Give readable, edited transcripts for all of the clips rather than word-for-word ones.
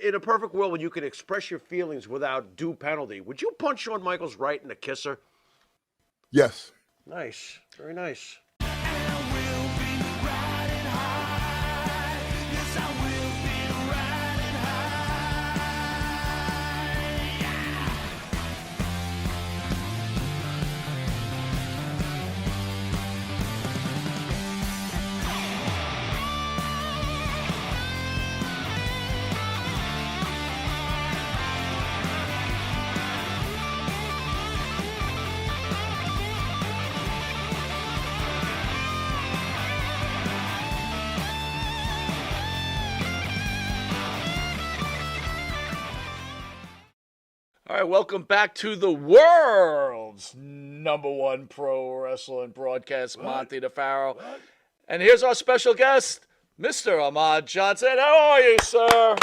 in a perfect world when you can express your feelings without due penalty, would you punch Shawn Michaels right in the kisser? Yes. Nice. Very nice. All right, welcome back to the world's #1 pro wrestling broadcast, Monty DeFaro. And here's our special guest, Mr. Ahmed Jonson. How are you, sir?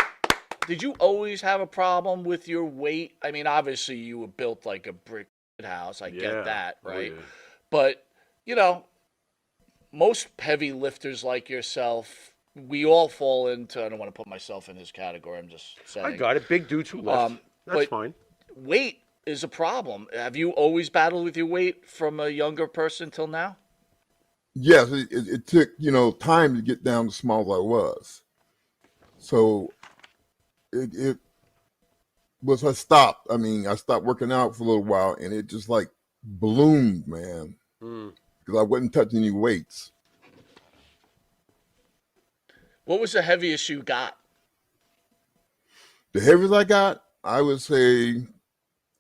Did you always have a problem with your weight? I mean, obviously you were built like a brick house. I get that, right? Oh, yeah. But, you know, most heavy lifters like yourself, we all fall into, I don't want to put myself in this category, I'm just saying. I got it. Big dudes who lift. That's but- fine. Weight is a problem. Have you always battled with your weight from a younger person till now? Yes, it took, time to get down to small as I was. So it was, I stopped. I stopped working out for a little while, and it just like ballooned, man, because I wasn't touching any weights. What was the heaviest you got? The heaviest I got, I would say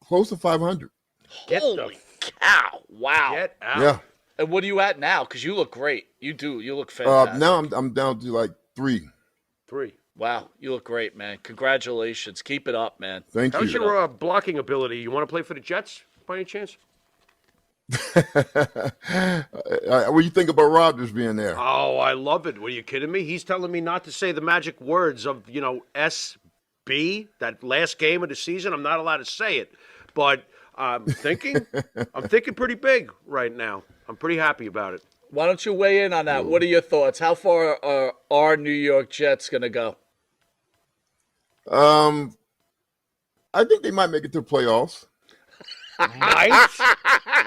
close to 500. Holy cow. Wow. Get out. Yeah. And what are you at now? Because you look great. You do. You look fantastic. Now I'm down to like 3. 3. Wow. You look great, man. Congratulations. Keep it up, man. Thank How's you. your blocking ability? You want to play for the Jets by any chance? What do you think about Rodgers being there? Oh, I love it. Were you kidding me? He's telling me not to say the magic words of, SB, that last game of the season. I'm not allowed to say it. But I'm thinking pretty big right now. I'm pretty happy about it. Why don't you weigh in on that? What are your thoughts? How far are our New York Jets going to go? I think they might make it to the playoffs. Might?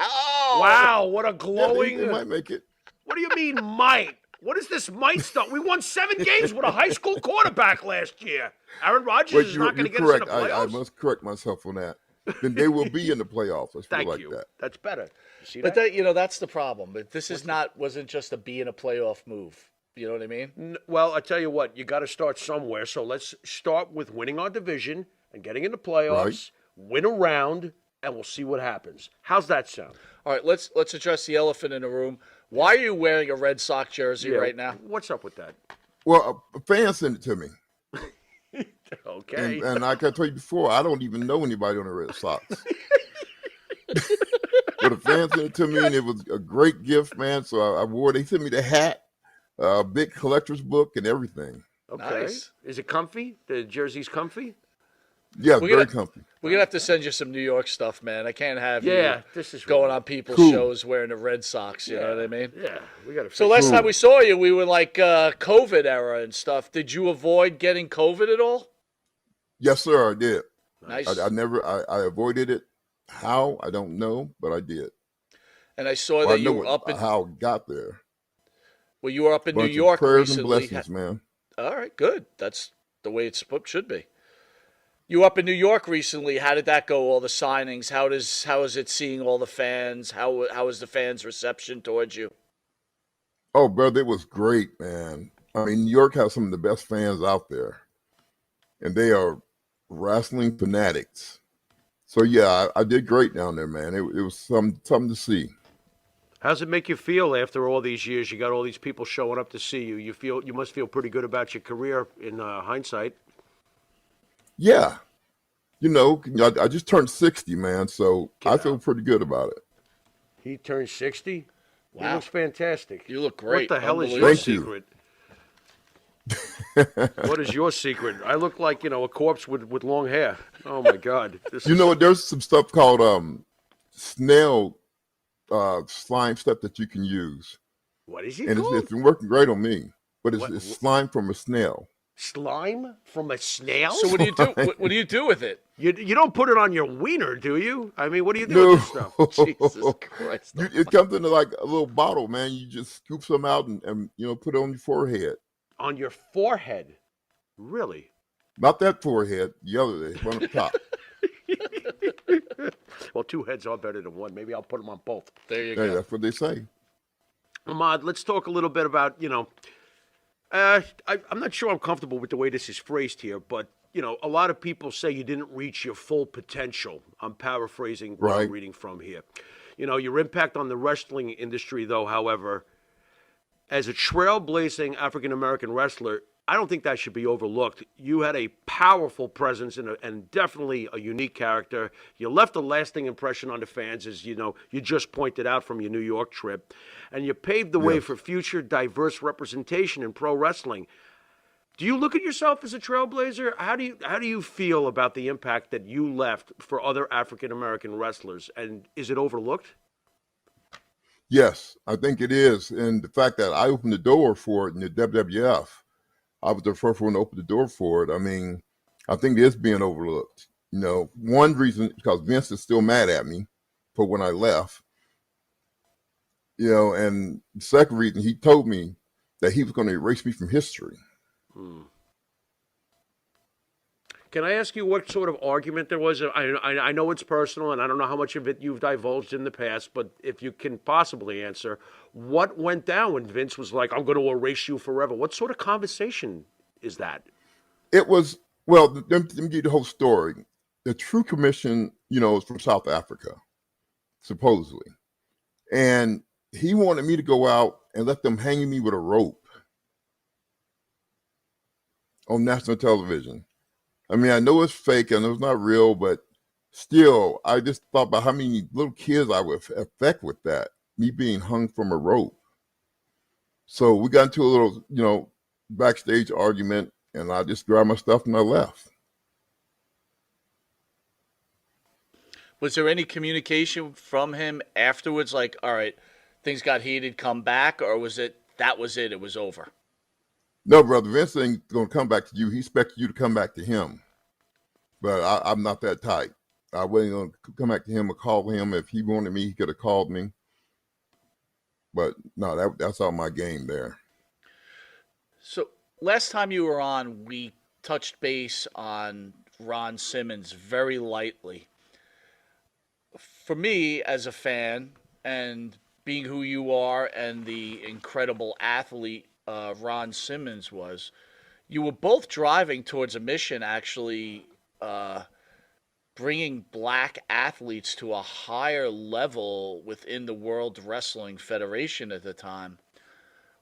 Oh, Wow, what a Yeah, glowing. they might make it. What do you mean, might? What is this might stuff? We won 7 games with a high school quarterback last year. Aaron Rodgers Wait, is you're not going to get us in correct. the playoffs. I must correct myself on that. Then they will be in the playoffs. Let's put it Thank like you. that. That's better. You see But that? that's the problem. But this wasn't just a be in a playoff move. You know what I mean? Well, I tell you what, you got to start somewhere. So let's start with winning our division and getting in the playoffs, Right. win a round, and we'll see what happens. How's that sound? All right, let's address the elephant in the room. Why are you wearing a Red Sox jersey right now? What's up with that? Well, a fan sent it to me. Okay. And like I told you before, I don't even know anybody on the Red Sox. But a fan sent it to me, and it was a great gift, man. So I wore it. They sent me the hat, a big collector's book, and everything. Okay. Nice. Is it comfy? The jersey's comfy? Yeah, We're very gonna- comfy. We're going to have to send you some New York stuff, man. I can't have Yeah, you this is going wrong. on people's Cool. shows wearing the Red Sox. You know what I mean? Yeah, we got to. So last Cool. time we saw you, we were like COVID era and stuff. Did you avoid getting COVID at all? Yes, sir, I did. Nice. I avoided it. How? I don't know, but I did. And I saw Well, that I you know were up in how it got there. you were up in New Bunch of York prayers and recently. blessings, man. All right, good. That's the way it should be. You were up in New York recently. How did that go? All the signings. How is it seeing all the fans? How is the fans' reception towards you? Oh, brother, it was great, man. I mean, New York has some of the best fans out there, and they are wrestling fanatics. So yeah, I did great down there, man. It was something to see. How's it make you feel after all these years? You got all these people showing up to see you. You must feel pretty good about your career in hindsight. Yeah, I just turned 60, man. So I feel pretty good about it. He turned 60. He Wow. looks fantastic. You look great. What the hell is your Thank you. secret? What is your secret? I look like a corpse with long hair. Oh my God! You know what? There's some stuff called snail slime stuff that you can use, what is it and called? it's been working great on me. But What- it's slime from a snail. Slime from a snail? So what do you do? What do you do with it? You don't put it on your wiener, do you? I mean, what do you do No, with this stuff? Jesus Christ! it comes in like a little bottle, man. You just scoop some out and put it on your forehead. On your forehead? Really? Not that forehead, the other, one on the top. Well, two heads are better than one. Maybe I'll put them on both. There you Hey, go. that's what they say. Ahmad, let's talk a little bit about, I'm not sure I'm comfortable with the way this is phrased here, but, a lot of people say you didn't reach your full potential. I'm paraphrasing what I'm Right. reading from here. Your impact on the wrestling industry, though, however, as a trailblazing African American wrestler, I don't think that should be overlooked. You had a powerful presence and definitely a unique character. You left a lasting impression on the fans, as you just pointed out from your New York trip, and you paved the way Yes. for future diverse representation in pro wrestling. Do you look at yourself as a trailblazer? How do you feel about the impact that you left for other African American wrestlers, and is it overlooked? Yes, I think it is. And the fact that I opened the door for it in the WWF, I was the first one to open the door for it. I mean, I think it is being overlooked. One reason because Vince is still mad at me for when I left. And the second reason he told me that he was going to erase me from history. Can I ask you what sort of argument there was? I know it's personal, and I don't know how much of it you've divulged in the past, but if you can possibly answer, what went down when Vince was like, I'm going to erase you forever? What sort of conversation is that? It was, well, let me give you the whole story. The True Commission, is from South Africa, supposedly. And he wanted me to go out and let them hang me with a rope on national television. I mean, I know it's fake, I know it's not real, but still, I just thought about how many little kids I would affect with that, me being hung from a rope. So we got into a little, backstage argument, and I just grabbed my stuff and I left. Was there any communication from him afterwards? Like, all right, things got heated, come back, or was it that was it? It was over. No, brother, Vince ain't going to come back to you. He expects you to come back to him. But I'm not that type. I wasn't going to come back to him or call him. If he wanted me, he could have called me. But no, that's all my game there. So last time you were on, we touched base on Ron Simmons very lightly. For me, as a fan, and being who you are and the incredible athlete Ron Simmons was, you were both driving towards a mission, actually, bringing black athletes to a higher level within the World Wrestling Federation at the time.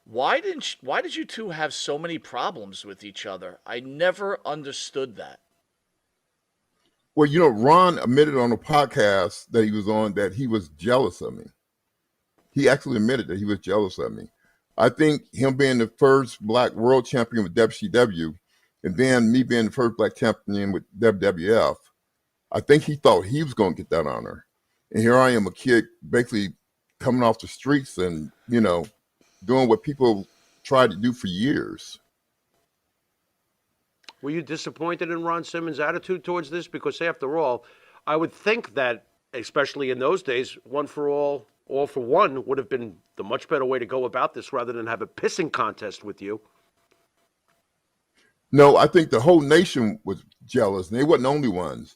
Why did you two have so many problems with each other? I never understood that. Well, Ron admitted on a podcast that he was on that he was jealous of me. He actually admitted that he was jealous of me. I think him being the first black world champion with WCW, and then me being the first black champion with WWF, I think he thought he was going to get that honor. And here I am, a kid basically coming off the streets and, doing what people tried to do for years. Were you disappointed in Ron Simmons' attitude towards this? Because after all, I would think that, especially in those days, one for all for one would have been the much better way to go about this rather than have a pissing contest with you. No, I think the whole nation was jealous, and they wasn't the only ones.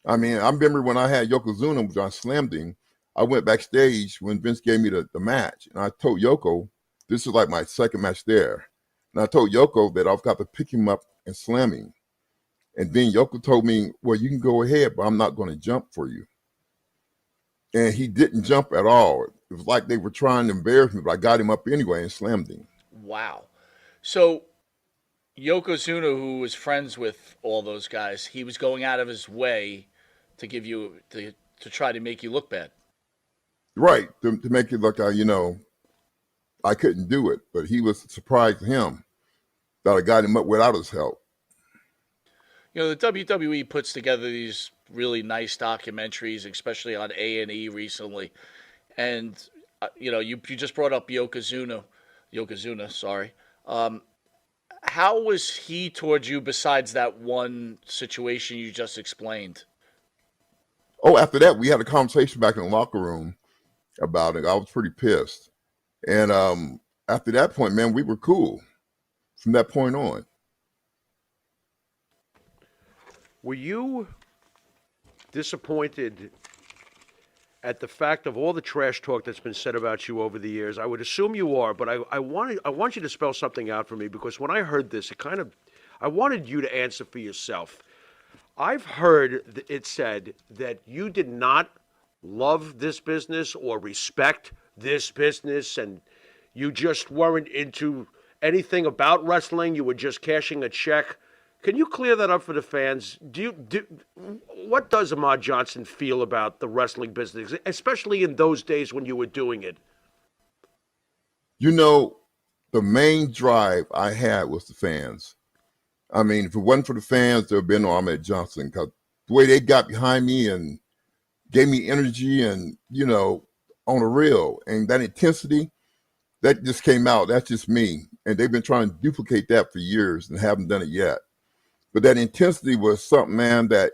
I mean, I remember when I had Yokozuna, which I slammed him, I went backstage when Vince gave me the match, and I told Yoko, this is like my second match there. And I told Yoko that I've got to pick him up and slam him. And then Yoko told me, well, you can go ahead, but I'm not going to jump for you. And he didn't jump at all. It was like they were trying to embarrass me, but I got him up anyway and slammed him. Wow. So Yokozuna, who was friends with all those guys, he was going out of his way to give you to try to make you look bad. Right, to make it look, I couldn't do it, but he was surprised him that I got him up without his help. The WWE puts together these really nice documentaries, especially on A&E recently. And, you just brought up Yokozuna, sorry. how was he towards you besides that one situation you just explained? Oh, after that, we had a conversation back in the locker room about it. I was pretty pissed. And after that point, man, we were cool from that point on. Were you disappointed at the fact of all the trash talk that's been said about you over the years? I would assume you are, but I want you to spell something out for me, because when I heard this, I wanted you to answer for yourself. I've heard it said that you did not love this business or respect this business, and you just weren't into anything about wrestling. You were just cashing a check. Can you clear that up for the fans? What does Ahmed Jonson feel about the wrestling business, especially in those days when you were doing it? You know, the main drive I had was the fans. I mean, if it wasn't for the fans, there would have been no Ahmed Jonson, because the way they got behind me and gave me energy and, on a reel, and that intensity, that just came out. That's just me. And they've been trying to duplicate that for years and haven't done it yet. But that intensity was something, man, that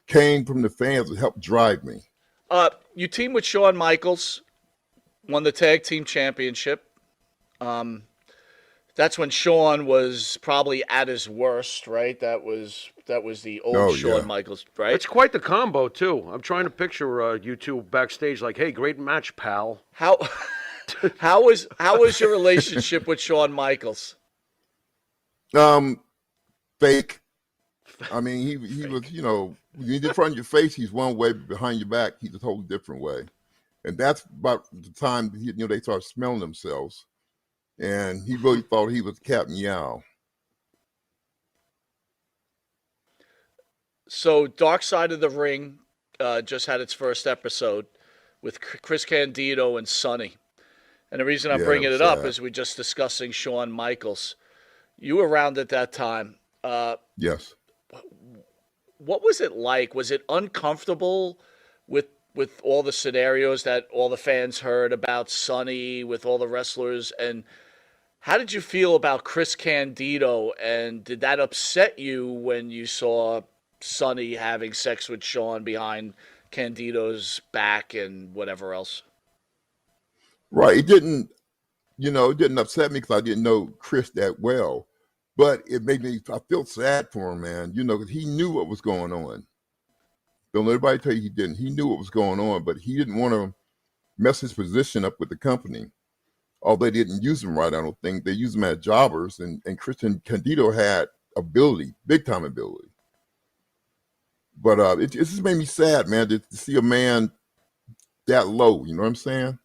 came from the fans that helped drive me. You teamed with Shawn Michaels, won the tag team championship. That's when Shawn was probably at his worst, right? That was the old Shawn Michaels, right? It's quite the combo too. I'm trying to picture you two backstage, like, "Hey, great match, pal." How was your relationship with Shawn Michaels? Fake. I mean, he was, when he's in front of your face, he's one way, but behind your back, he's a totally different way. And that's about the time they started smelling themselves. And he really thought he was Captain Yao. So Dark Side of the Ring just had its first episode with Chris Candido and Sonny. And the reason I'm bringing it up is we're just discussing Shawn Michaels. You were around at that time. Yes. What was it like? Was it uncomfortable with all the scenarios that all the fans heard about Sonny, with all the wrestlers? And how did you feel about Chris Candido? And did that upset you when you saw Sonny having sex with Shawn behind Candido's back and whatever else? Right. It didn't upset me because I didn't know Chris that well. But it made me, I feel sad for him, man, because he knew what was going on. Don't let anybody tell you he didn't. He knew what was going on, but he didn't want to mess his position up with the company. Although they didn't use him right, I don't think. They used him as jobbers, and Christian Candido had ability, big-time ability. But it just made me sad, man, to see a man that low, you know what I'm saying?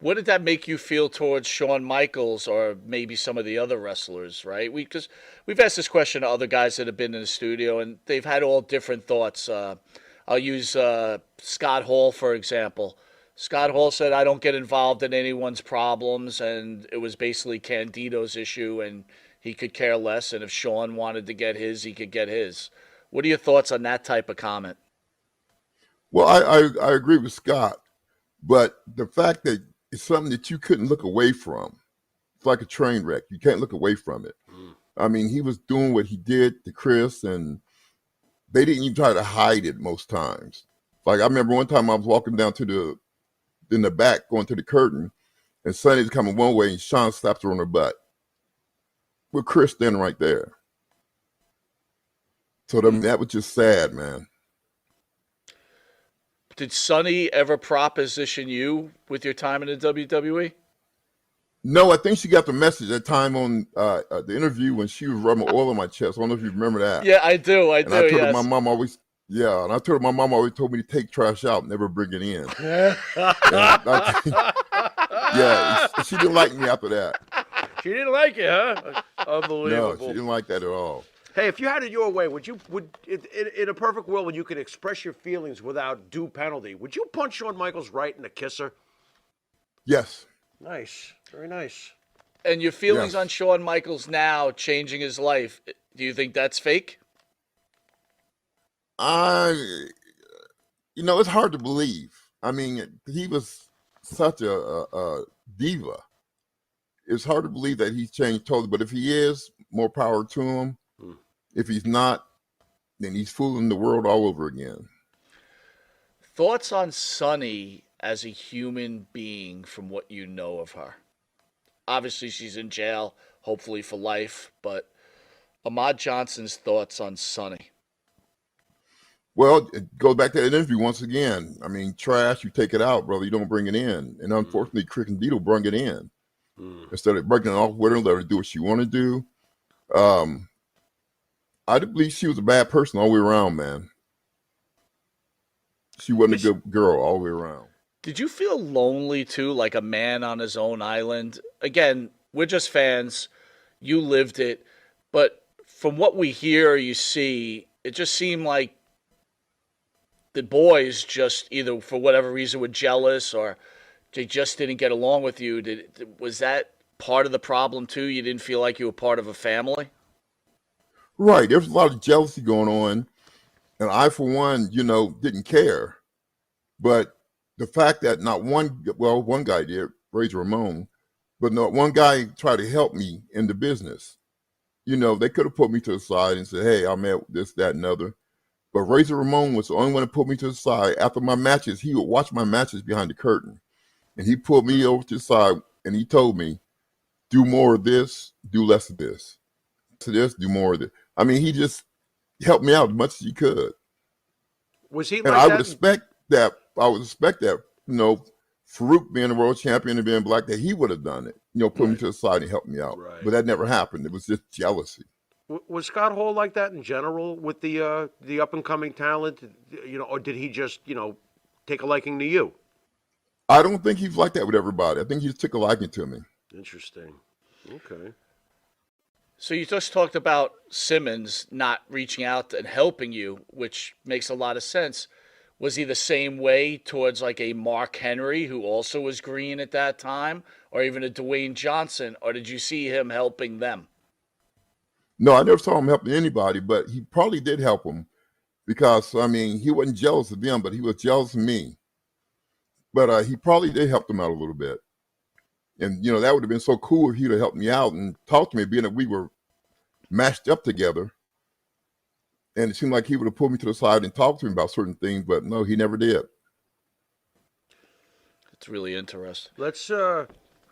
What did that make you feel towards Shawn Michaels or maybe some of the other wrestlers, right? Because we've asked this question to other guys that have been in the studio, and they've had all different thoughts. I'll use Scott Hall, for example. Scott Hall said, "I don't get involved in anyone's problems," and it was basically Candido's issue, and he could care less, and if Shawn wanted to get his, he could get his. What are your thoughts on that type of comment? Well, I agree with Scott, but the fact that it's something that you couldn't look away from. It's like a train wreck. You can't look away from it. I mean, he was doing what he did to Chris, and they didn't even try to hide it most times. Like, I remember one time I was walking down in the back, going to the curtain, and Sonny's coming one way, and Shawn slaps her on her butt, with Chris standing right there. So that was just sad, man. Did Sonny ever proposition you with your time in the WWE? No, I think she got the message that time on the interview when she was rubbing oil on my chest. I don't know if you remember that. Yeah, I do. And I told her my mom always, and I told her my mom always told me to take trash out, never bring it in. She didn't like me after that. She didn't like it, huh? Unbelievable. No, she didn't like that at all. Hey, if you had it your way, would in a perfect world when you could express your feelings without due penalty, would you punch Shawn Michaels right in the kisser? Yes. Nice, very nice. And your feelings on Shawn Michaels now changing his life, do you think that's fake? It's hard to believe. I mean, he was such a diva, it's hard to believe that he's changed totally. But if he is, more power to him. If he's not, then he's fooling the world all over again. Thoughts on Sunny as a human being from what you know of her? Obviously, she's in jail, hopefully for life, but Ahmed Jonson's thoughts on Sunny. Well, it goes back to that interview once again. I mean, trash, you take it out, brother. You don't bring it in. And unfortunately, Crick and Dito brought it in. Instead of breaking it off with her, let her do what she want to do. I do believe she was a bad person all the way around, man. She wasn't a good girl all the way around. Did you feel lonely too, like a man on his own island? Again, we're just fans. You lived it. But from what we hear, you see, it just seemed like the boys just either for whatever reason were jealous or they just didn't get along with you. Was that part of the problem too? You didn't feel like you were part of a family? Right. There was a lot of jealousy going on. And I, for one, didn't care. But the fact that one guy did, Razor Ramon, but not one guy tried to help me in the business. They could have put me to the side and said, hey, I'm at this, that, and other. But Razor Ramon was the only one to put me to the side. After my matches, he would watch my matches behind the curtain. And he pulled me over to the side and he told me, do more of this, do less of this. To this, do more of this. I mean, he just helped me out as much as he could. Was he and like I that? would expect that, Farouk being a world champion and being black, that he would have done it, put me to the side and help me out. Right. But that never happened. It was just jealousy. Was Scott Hall like that in general with the up and coming talent, or did he just take a liking to you? I don't think he's like that with everybody. I think he just took a liking to me. Interesting. Okay. So you just talked about Simmons not reaching out and helping you, which makes a lot of sense. Was he the same way towards like a Mark Henry, who also was green at that time, or even a Dwayne Johnson, or did you see him helping them? No, I never saw him helping anybody, but he probably did help them because, he wasn't jealous of them, but he was jealous of me. But he probably did help them out a little bit. And, that would have been so cool if he'd have helped me out and talked to me, being that we were matched up together. And it seemed like he would have pulled me to the side and talked to me about certain things, but no, he never did. It's really interesting. Let's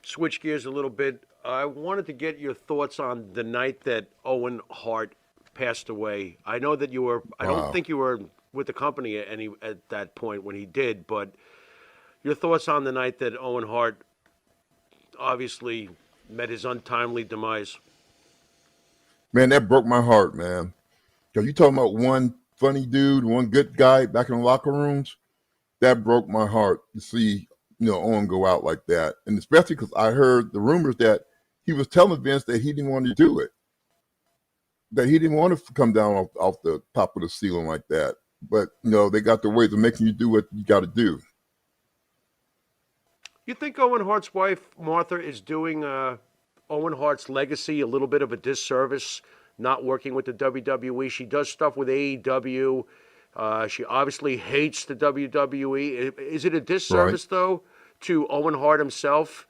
switch gears a little bit. I wanted to get your thoughts on the night that Owen Hart passed away. I know that you were, I don't think you were with the company at that point when he did, but your thoughts on the night that Owen Hart obviously met his untimely demise. Man, that broke my heart, man. Because you talking about one funny dude, one good guy back in the locker rooms, that broke my heart to see, Owen go out like that. And especially because I heard the rumors that he was telling Vince that he didn't want to do it, that he didn't want to come down off the top of the ceiling like that. But, they got the ways of making you do what you got to do. You think Owen Hart's wife, Martha, is doing Owen Hart's legacy a little bit of a disservice, not working with the WWE? She does stuff with AEW. She obviously hates the WWE. Is it a disservice, though, to Owen Hart himself?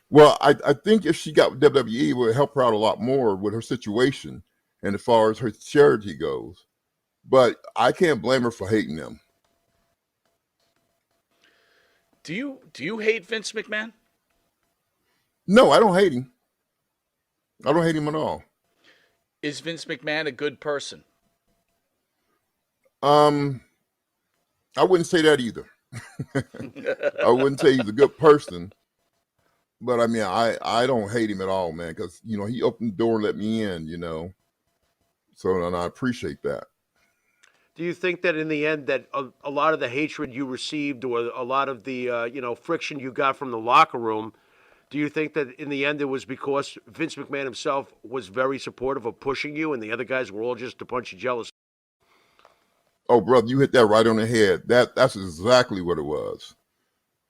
Well, I think if she got with WWE, it would help her out a lot more with her situation and as far as her charity goes. But I can't blame her for hating them. Do you hate Vince McMahon? No, I don't hate him. I don't hate him at all. Is Vince McMahon a good person? I wouldn't say that either. I wouldn't say he's a good person. But I don't hate him at all, man, because he opened the door and let me in, So and I appreciate that. Do you think that in the end that a lot of the hatred you received or a lot of the friction you got from the locker room, do you think that in the end it was because Vince McMahon himself was very supportive of pushing you and the other guys were all just a bunch of jealous? Oh, brother, you hit that right on the head. That's exactly what it was.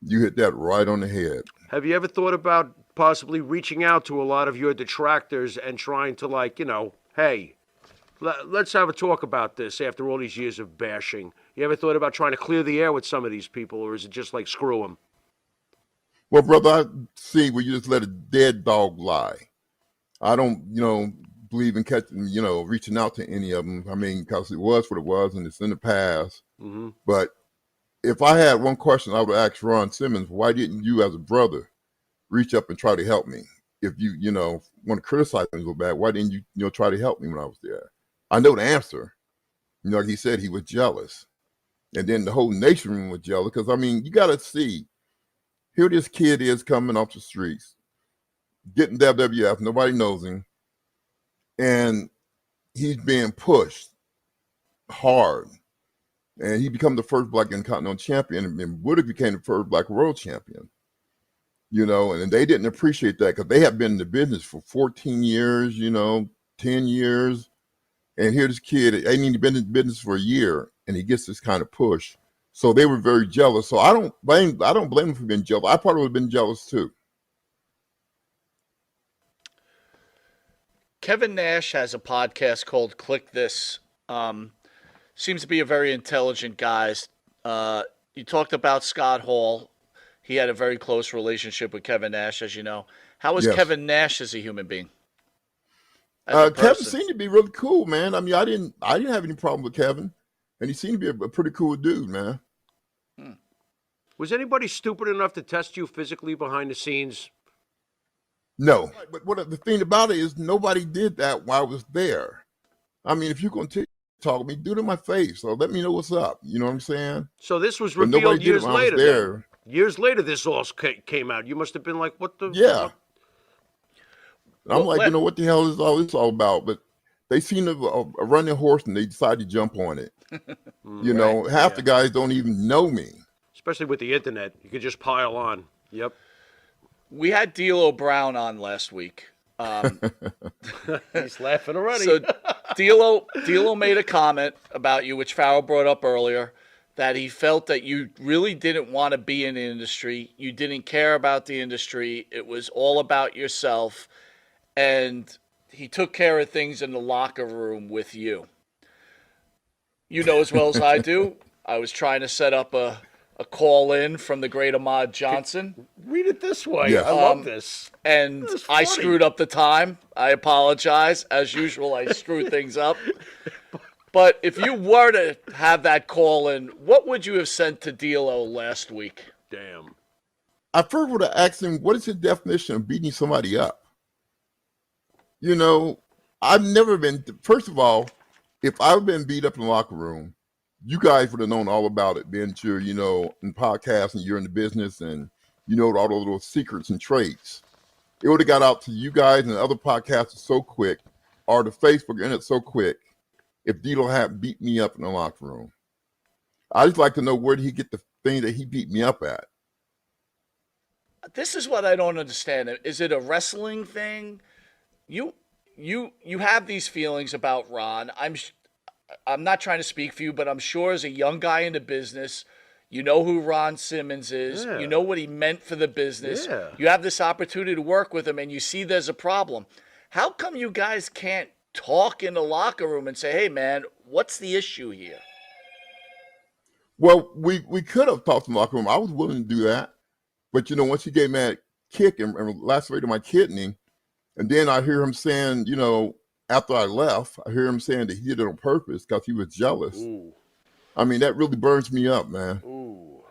You hit that right on the head. Have you ever thought about possibly reaching out to a lot of your detractors and trying to hey, let's have a talk about this after all these years of bashing? You ever thought about trying to clear the air with some of these people, or is it just like screw them? Well, brother, I see where you just let a dead dog lie. I don't, believe in catching, reaching out to any of them. I mean, because it was what it was, and it's in the past. Mm-hmm. But if I had one question, I would ask Ron Simmons, why didn't you, as a brother, reach up and try to help me? If you, want to criticize me so bad, why didn't you, try to help me when I was there? I know the answer. Like he said, he was jealous. And then the whole nation was jealous because, I mean, you got to see, here this kid is coming off the streets, getting WWF, nobody knows him, and he's being pushed hard. And he became the first Black Intercontinental Champion, and Woodard became the first Black World Champion. And they didn't appreciate that because they have been in the business for 14 years, 10 years. And here this kid, ain't even been in business for a year, and he gets this kind of push. So they were very jealous. So I don't blame them for being jealous. I probably would have been jealous too. Kevin Nash has a podcast called Click This. Seems to be a very intelligent guy. You talked about Scott Hall. He had a very close relationship with Kevin Nash, as you know. How is Yes. Kevin Nash as a human being? Kevin seemed to be really cool, man. I mean, I didn't have any problem with Kevin, and he seemed to be a pretty cool dude, man. Was anybody stupid enough to test you physically behind the scenes? No, but what the thing about it is nobody did that while I was there. I mean, if you're going to talk to me, do it in my face, or let me know what's up. You know what I'm saying? So this was But nobody revealed did it years when I was later. there. Then. Years later, this all came out. You must have been like, "What the?" Yeah. And I'm Well, like, all this all about? But they seen a running horse and they decided to jump on it. Half the guys don't even know me. Especially with the internet, you could just pile on. Yep. We had D'Lo Brown on last week. He's laughing already. So D'Lo made a comment about you, which Farrell brought up earlier, that he felt that you really didn't want to be in the industry. You didn't care about the industry. It was all about yourself. And he took care of things in the locker room with you. You know as well as I do, I was trying to set up a call in from the great Ahmed Jonson. Read it this way. Yes. I love this. And That's I funny. screwed up the time. I apologize. As usual, I screwed things up. But if you were to have that call in, what would you have sent to D'Lo last week? Damn. I first would have asked him, what is his definition of beating somebody up? I've never been, first of all, if I've been beat up in the locker room, you guys would have known all about it, being sure, in podcasts and you're in the business and all those little secrets and traits. It would have got out to you guys and the other podcasters so quick, or the Facebook internet so quick, if D'Lo had beat me up in the locker room. I just like to know where did he get the thing that he beat me up at? This is what I don't understand. Is it a wrestling thing? You have these feelings about Ron. I'm not trying to speak for you, but I'm sure as a young guy in the business, you know who Ron Simmons is. Yeah. You know what he meant for the business. Yeah. You have this opportunity to work with him, and you see there's a problem. How come you guys can't talk in the locker room and say, hey, man, what's the issue here? Well, we could have talked in the locker room. I was willing to do that. But, once he gave me that kick and lacerated my kidney, and then I hear him saying, after I left, I hear him saying that he did it on purpose because he was jealous. Ooh. I mean, that really burns me up, man. Ooh.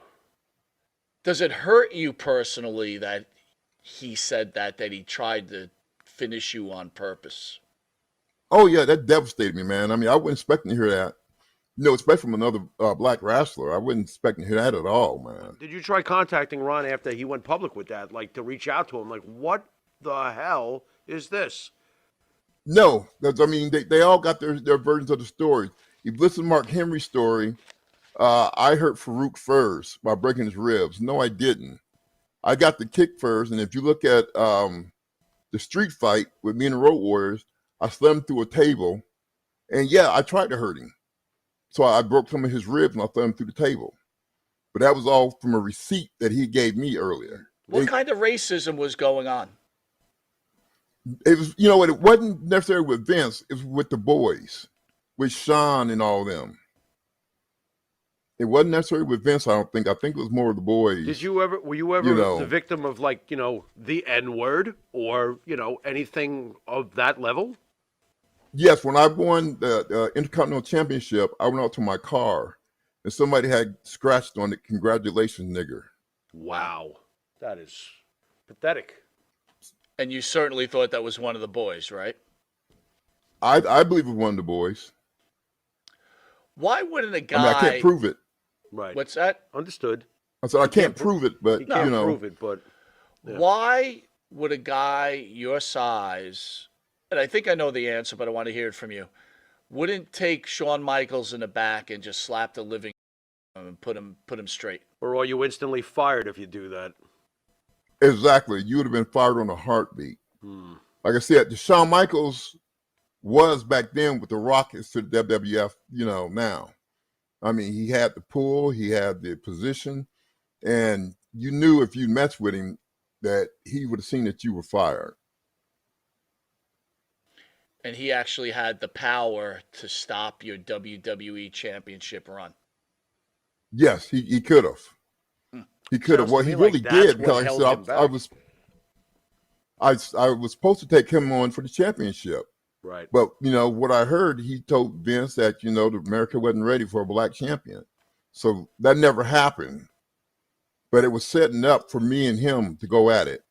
Does it hurt you personally that he said that he tried to finish you on purpose? Oh, yeah, that devastated me, man. I mean, I wasn't expecting to hear that. Especially from another black wrestler. I wasn't expecting to hear that at all, man. Did you try contacting Ron after he went public with that, like to reach out to him? Like, what the hell is this? No, because, I mean, they all got their versions of the story. If you listen to Mark Henry's story, I hurt Farouk first by breaking his ribs. No, I didn't. I got the kick first, and if you look at the street fight with me and the Road Warriors, I slammed him through a table, and yeah, I tried to hurt him. So I broke some of his ribs and I slammed him through the table. But that was all from a receipt that he gave me earlier. What kind of racism was going on? It was, it wasn't necessarily with Vince. It was with the boys, with Sean and all them. It wasn't necessarily with Vince. I don't think. I think it was more of the boys. Were you ever You know. the victim of, like, the N word or, anything of that level? Yes, when I won the Intercontinental Championship, I went out to my car, and somebody had scratched on it, "Congratulations, nigger." Wow. That is pathetic. And you certainly thought that was one of the boys, right? I believe it was one of the boys. Why wouldn't a I guy? mean, I can't prove it. Right. What's that? Understood. I said I can't prove it, but You can't you know, prove it, but yeah. Why would a guy your size, and I think I know the answer, but I want to hear it from you, wouldn't take Shawn Michaels in the back and just slap the living and put him straight? Or are you instantly fired if you do that? exactly, you would have been fired on a heartbeat. Like I said, the Shawn Michaels was back then with the Rockets to the WWF. Now, I mean, he had the pull, he had the position, and you knew if you messed with him that he would have seen that you were fired. And he actually had the power to stop your WWE championship run. Yes, he could have. He could have. Sounds Well, to he me like really that's did what because held like I him said, I back. was supposed to take him on for the championship. Right. But what I heard, he told Vince that the America wasn't ready for a black champion, so that never happened. But it was setting up for me and him to go at it.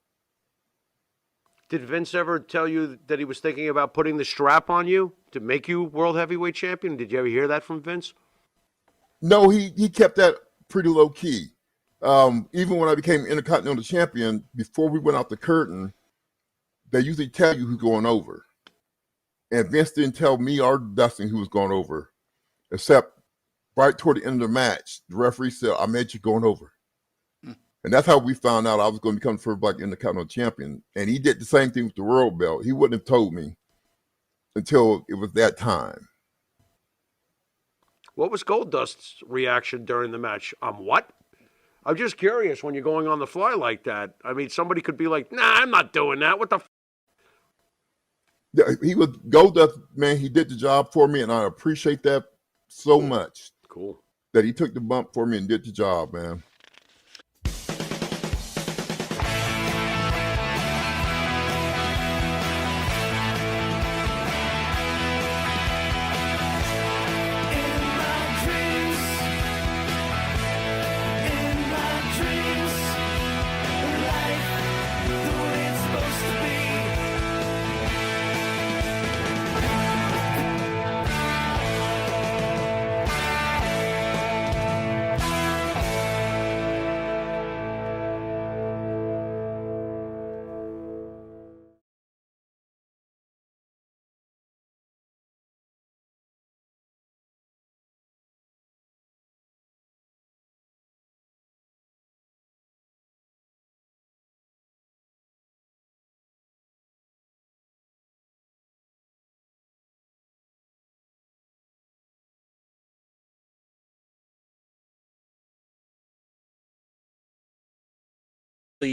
Did Vince ever tell you that he was thinking about putting the strap on you to make you world heavyweight champion? Did you ever hear that from Vince? No, he kept that pretty low key. Even when I became Intercontinental Champion, before we went out the curtain, they usually tell you who's going over. And Vince didn't tell me or Dustin who was going over, except right toward the end of the match, the referee said, "I made you going over." And that's how we found out I was going to become the first black Intercontinental Champion. And he did the same thing with the World Belt. He wouldn't have told me until it was that time. What was Goldust's reaction during the match? What? I'm just curious when you're going on the fly like that. I mean, somebody could be like, "Nah, I'm not doing that. What the f-? Yeah, he was Goldust, man. He did the job for me, and I appreciate that so much. Cool. That he took the bump for me and did the job, man.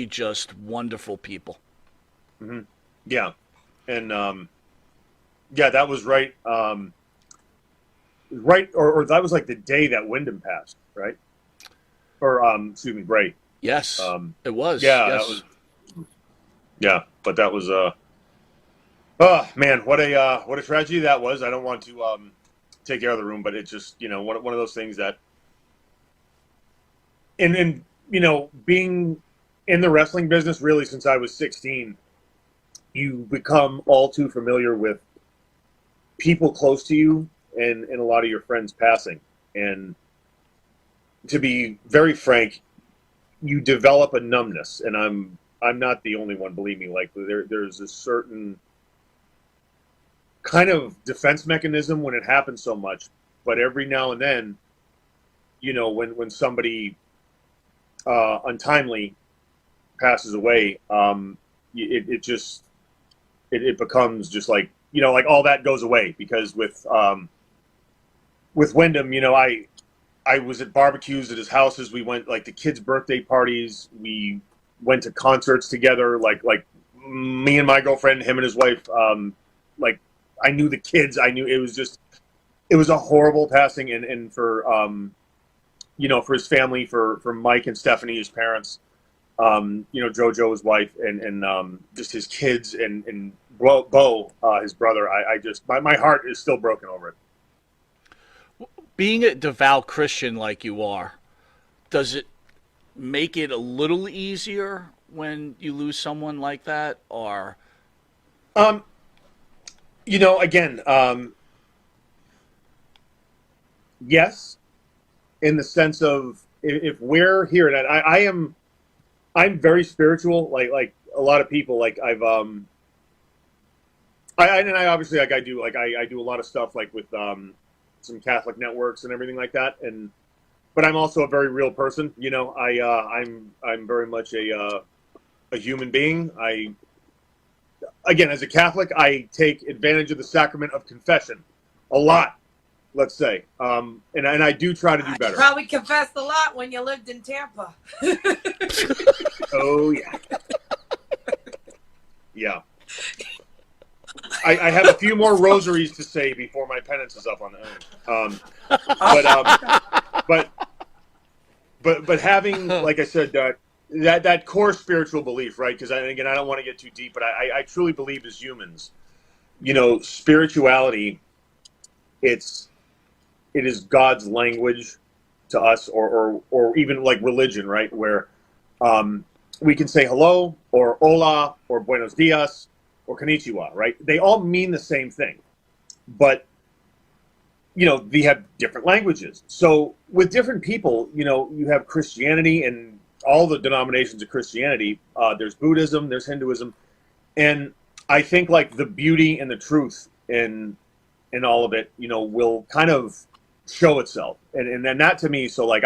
Just wonderful people. Yeah, and yeah, that was right. Right, or that was like the day that Windham passed, right? Or excuse me, Bray. Yes, it was. Yeah, yes. that was. Yeah, but that was oh man, what a tragedy that was. I don't want to take care of the room, but it's just one of those things that, and being in the wrestling business really since I was 16, you become all too familiar with people close to you and a lot of your friends passing. And to be very frank, you develop a numbness, and I'm not the only one, believe me. Like there's a certain kind of defense mechanism when it happens so much, but every now and then, when somebody untimely passes away, it becomes just like like all that goes away, because with Windham, I was at barbecues at his houses. We went like to kids' birthday parties. We went to concerts together. Like me and my girlfriend, him and his wife. Like I knew the kids. I knew it was a horrible passing, and for for his family, for Mike and Stephanie, his parents, Jojo, his wife, and just his kids, and Bo, his brother. I just, my heart is still broken over it. Being a devout Christian like you are, does it make it a little easier when you lose someone like that, or? Again, yes, in the sense of if we're here, and I'm very spiritual, like a lot of people. Like I obviously I do a lot of stuff like with some Catholic networks and everything like that, but I'm also a very real person. I'm very much a human being. Again, as a Catholic, I take advantage of the sacrament of confession a lot, let's say. And I do try to do better. You probably confessed a lot when you lived in Tampa. Oh, yeah. Yeah. I have a few more rosaries to say before my penance is up on the but having, like I said, that core spiritual belief, right? Because again, I don't want to get too deep, but I truly believe as humans, spirituality, it is God's language to us, or even like religion, right? Where we can say hello, or hola, or buenos dias, or konnichiwa, right? They all mean the same thing, but they have different languages. So with different people, you have Christianity and all the denominations of Christianity. There's Buddhism, there's Hinduism, and I think like the beauty and the truth in all of it, will kind of show itself, and that to me. So like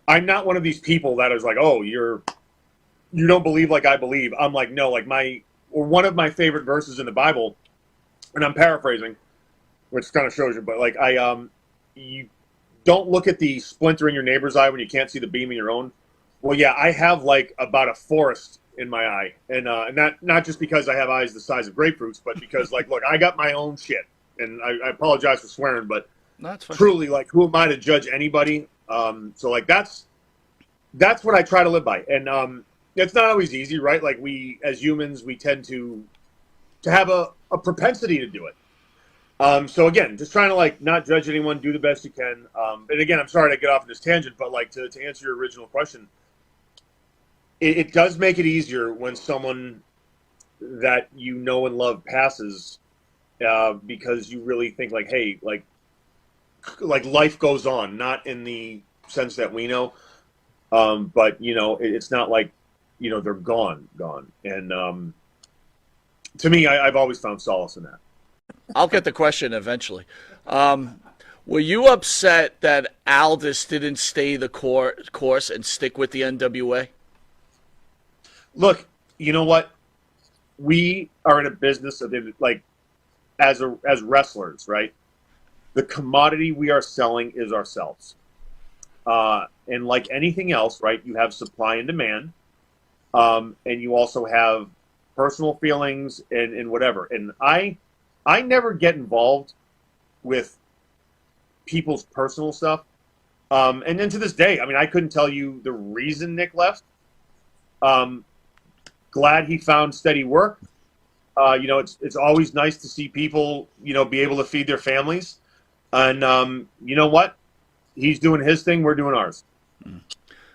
I'm not one of these people that is like, oh, you don't believe like I believe. I'm like, no, like one of my favorite verses in the Bible, and I'm paraphrasing, which kind of shows you, but like you don't look at the splinter in your neighbor's eye when you can't see the beam in your own. Well, yeah, I have like about a forest in my eye, and not just because I have eyes the size of grapefruits, but because like, look, I got my own shit, and I apologize for swearing, but truly, like, who am I to judge anybody? So like that's what I try to live by, and it's not always easy, right? Like we as humans, we tend to have a propensity to do it. So again, just trying to like not judge anyone, do the best you can. And again, I'm sorry to get off on this tangent, but like to answer your original question, it does make it easier when someone that you know and love passes, because you really think like, hey, like life goes on, not in the sense that we know, but it's not like they're gone, and to me, I've always found solace in that. I'll get the question eventually. Were you upset that Aldis didn't stay the course and stick with the NWA? Look, you know what? We are in a business of like, as wrestlers, right? The commodity we are selling is ourselves. And like anything else, right? You have supply and demand, and you also have personal feelings and whatever. And I never get involved with people's personal stuff. And then to this day, I mean, I couldn't tell you the reason Nick left. Glad he found steady work. It's always nice to see people, be able to feed their families. And you know what? He's doing his thing. We're doing ours.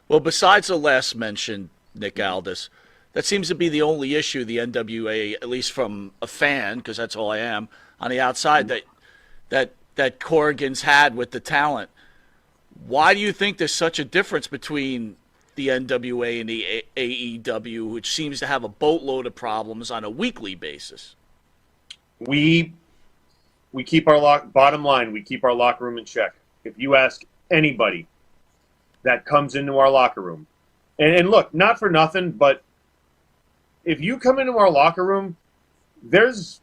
Well, besides the last mentioned Nick Aldis, that seems to be the only issue the NWA, at least from a fan, because that's all I am, on the outside, that Corrigan's had with the talent. Why do you think there's such a difference between the NWA and the AEW, which seems to have a boatload of problems on a weekly basis? We keep our bottom line, we keep our locker room in check. If you ask anybody that comes into our locker room, and look, not for nothing, but if you come into our locker room, if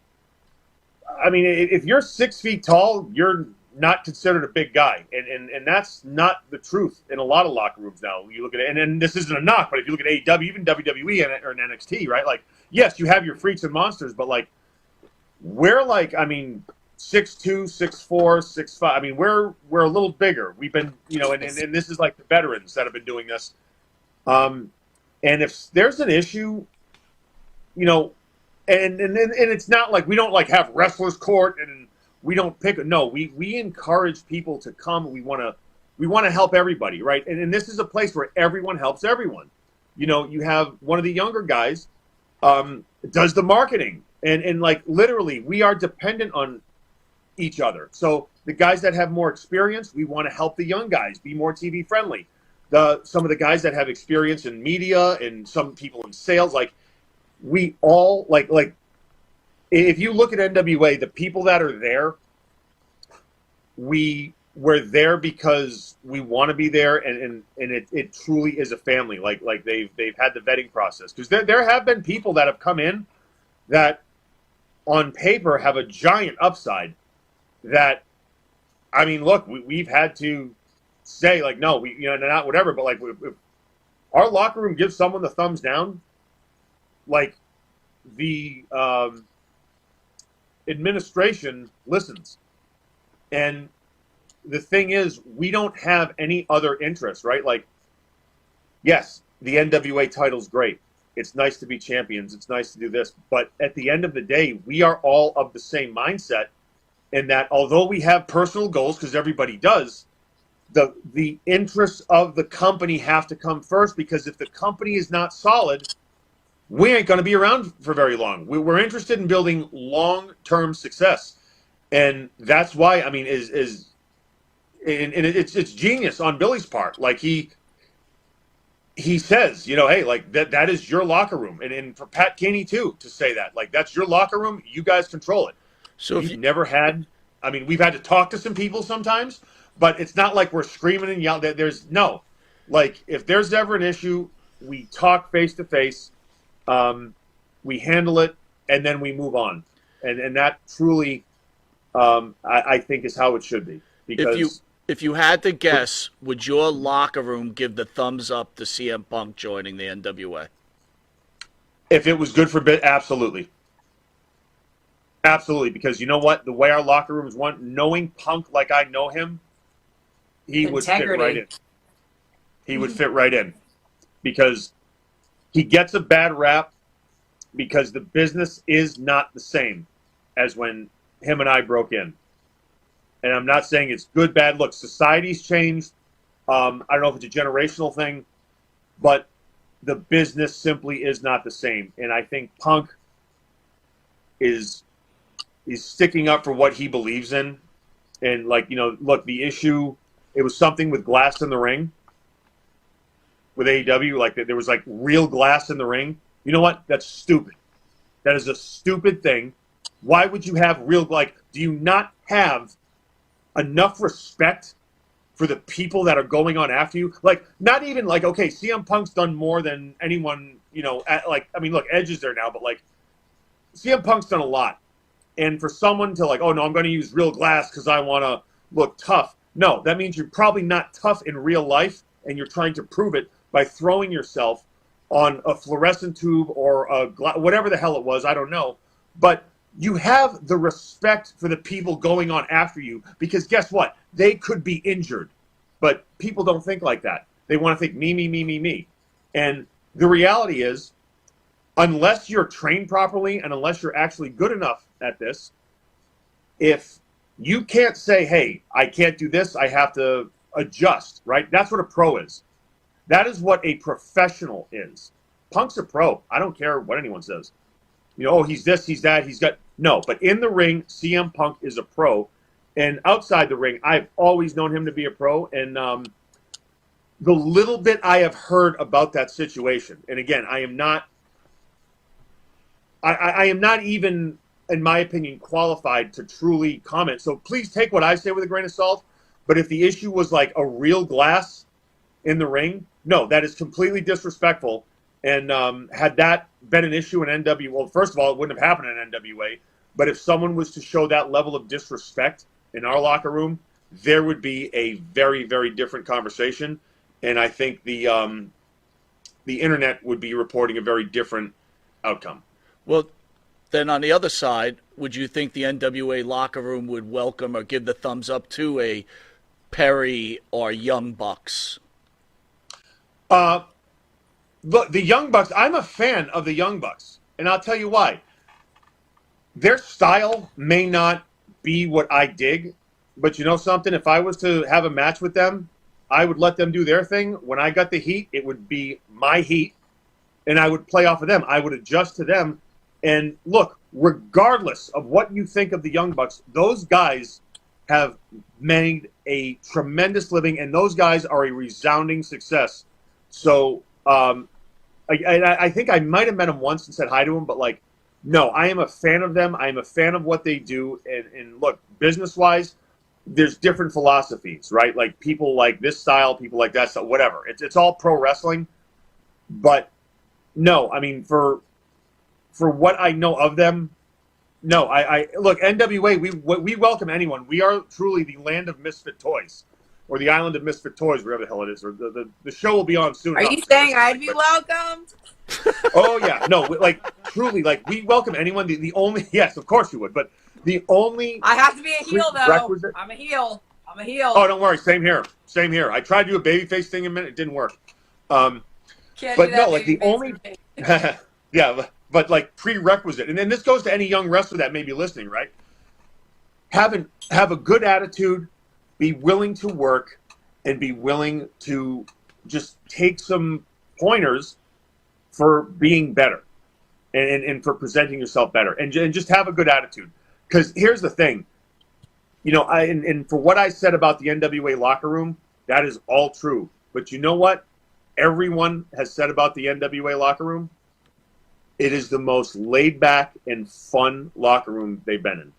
you're 6 feet tall, you're not considered a big guy. And that's not the truth in a lot of locker rooms now. You look at it, and this isn't a knock, but if you look at AEW, even WWE or NXT, right? Like, yes, you have your freaks and monsters, but like, we're like, 6'2", 6'4", 6'5". I mean, we're a little bigger. We've been, and this is like the veterans that have been doing this. And if there's an issue, and it's not like we don't like have wrestlers court and we don't pick. No, we encourage people to come. We want to help everybody, right? And this is a place where everyone helps everyone. You have one of the younger guys does the marketing, and like literally we are dependent on each other. So the guys that have more experience, we want to help the young guys be more TV friendly. Some of the guys that have experience in media and some people in sales, like we all like if you look at NWA, the people that are there, we're there because we want to be there, and it truly is a family. Like they've had the vetting process, because there have been people that have come in that on paper have a giant upside. That, I mean, look, we've had to say like, no, not whatever, but like if our locker room gives someone the thumbs down, like the administration listens. And the thing is, we don't have any other interest, right? Like, yes, the NWA title's great. It's nice to be champions. It's nice to do this. But at the end of the day, we are all of the same mindset, in that although we have personal goals, because everybody does, the interests of the company have to come first, because if the company is not solid, we ain't going to be around for very long. We're interested in building long-term success. And that's why, I mean, it's genius on Billy's part. Like he says, hey, like that is your locker room. And for Pat Keeney too, to say that, like, that's your locker room. You guys control it. So if you've never had, I mean, we've had to talk to some people sometimes, but it's not like we're screaming and yelling. There's no, like, if there's ever an issue, we talk face to face, we handle it, and then we move on. And that truly, I think, is how it should be. Because if you had to guess, would your locker room give the thumbs up to CM Punk joining the NWA? If it was good for bit, absolutely. Absolutely, because you know what? The way our locker rooms want, knowing Punk like I know him, he would fit right in. He would fit right in, because he gets a bad rap because the business is not the same as when him and I broke in. And I'm not saying it's good, bad. Look, society's changed. I don't know if it's a generational thing, but the business simply is not the same. And I think Punk is sticking up for what he believes in. And, like, look, the issue, it was something with glass in the ring with AEW. Like, there was, like, real glass in the ring. You know what? That's stupid. That is a stupid thing. Why would you have real, like, do you not have enough respect for the people that are going on after you? Like, not even, like, okay, CM Punk's done more than anyone, look, Edge is there now, but, like, CM Punk's done a lot. And for someone to, like, oh, no, I'm going to use real glass because I want to look tough. No, that means you're probably not tough in real life, and you're trying to prove it by throwing yourself on a fluorescent tube or whatever the hell it was. I don't know. But you have the respect for the people going on after you, because guess what? They could be injured. But people don't think like that. They want to think me, me, me, me, me. And the reality is, unless you're trained properly and unless you're actually good enough at this, if you can't say, hey, I can't do this, I have to adjust, right? That's what a pro is. That is what a professional is. Punk's a pro. I don't care what anyone says. Oh, he's this, he's that, he's got... No, but in the ring, CM Punk is a pro. And outside the ring, I've always known him to be a pro. And the little bit I have heard about that situation, and again, I am not even, in my opinion, qualified to truly comment. So please take what I say with a grain of salt. But if the issue was like a real glass in the ring, no, that is completely disrespectful. And had that been an issue in NWA, well, first of all, it wouldn't have happened in NWA. But if someone was to show that level of disrespect in our locker room, there would be a very, very different conversation. And I think the internet would be reporting a very different outcome. Well, then on the other side, would you think the NWA locker room would welcome or give the thumbs up to a Perry or Young Bucks? Look, the Young Bucks, I'm a fan of the Young Bucks, and I'll tell you why. Their style may not be what I dig, but you know something? If I was to have a match with them, I would let them do their thing. When I got the heat, it would be my heat, and I would play off of them. I would adjust to them. And look, regardless of what you think of the Young Bucks, those guys have made a tremendous living, and those guys are a resounding success. So I think I might have met him once and said hi to him, but like, no, I am a fan of them. I am a fan of what they do. And look, business-wise, there's different philosophies, right? Like people like this style, people like that style, whatever. It's all pro wrestling. But no, I mean, for what I know of them, no, I look, NWA, we welcome anyone. We are truly the land of misfit toys, or the island of misfit toys, wherever the hell it is. Or the show will be on soon. Are you saying I'd be welcomed? Oh yeah, no, like truly, like we welcome anyone. The only, yes, of course you would, but the only I have to be a heel though. prerequisite- I'm a heel. Oh, don't worry, same here. I tried to do a babyface thing in a minute, it didn't work. Can't But do that, no, like the baby face only, for me. yeah, but like prerequisite, and then this goes to any young wrestler that may be listening, right? Have a good attitude, be willing to work, and be willing to just take some pointers for being better, and for presenting yourself better, and just have a good attitude. Because here's the thing, you know, and for what I said about the NWA locker room, that is all true. But you know what? Everyone has said about the NWA locker room, it is the most laid back and fun locker room they've been in.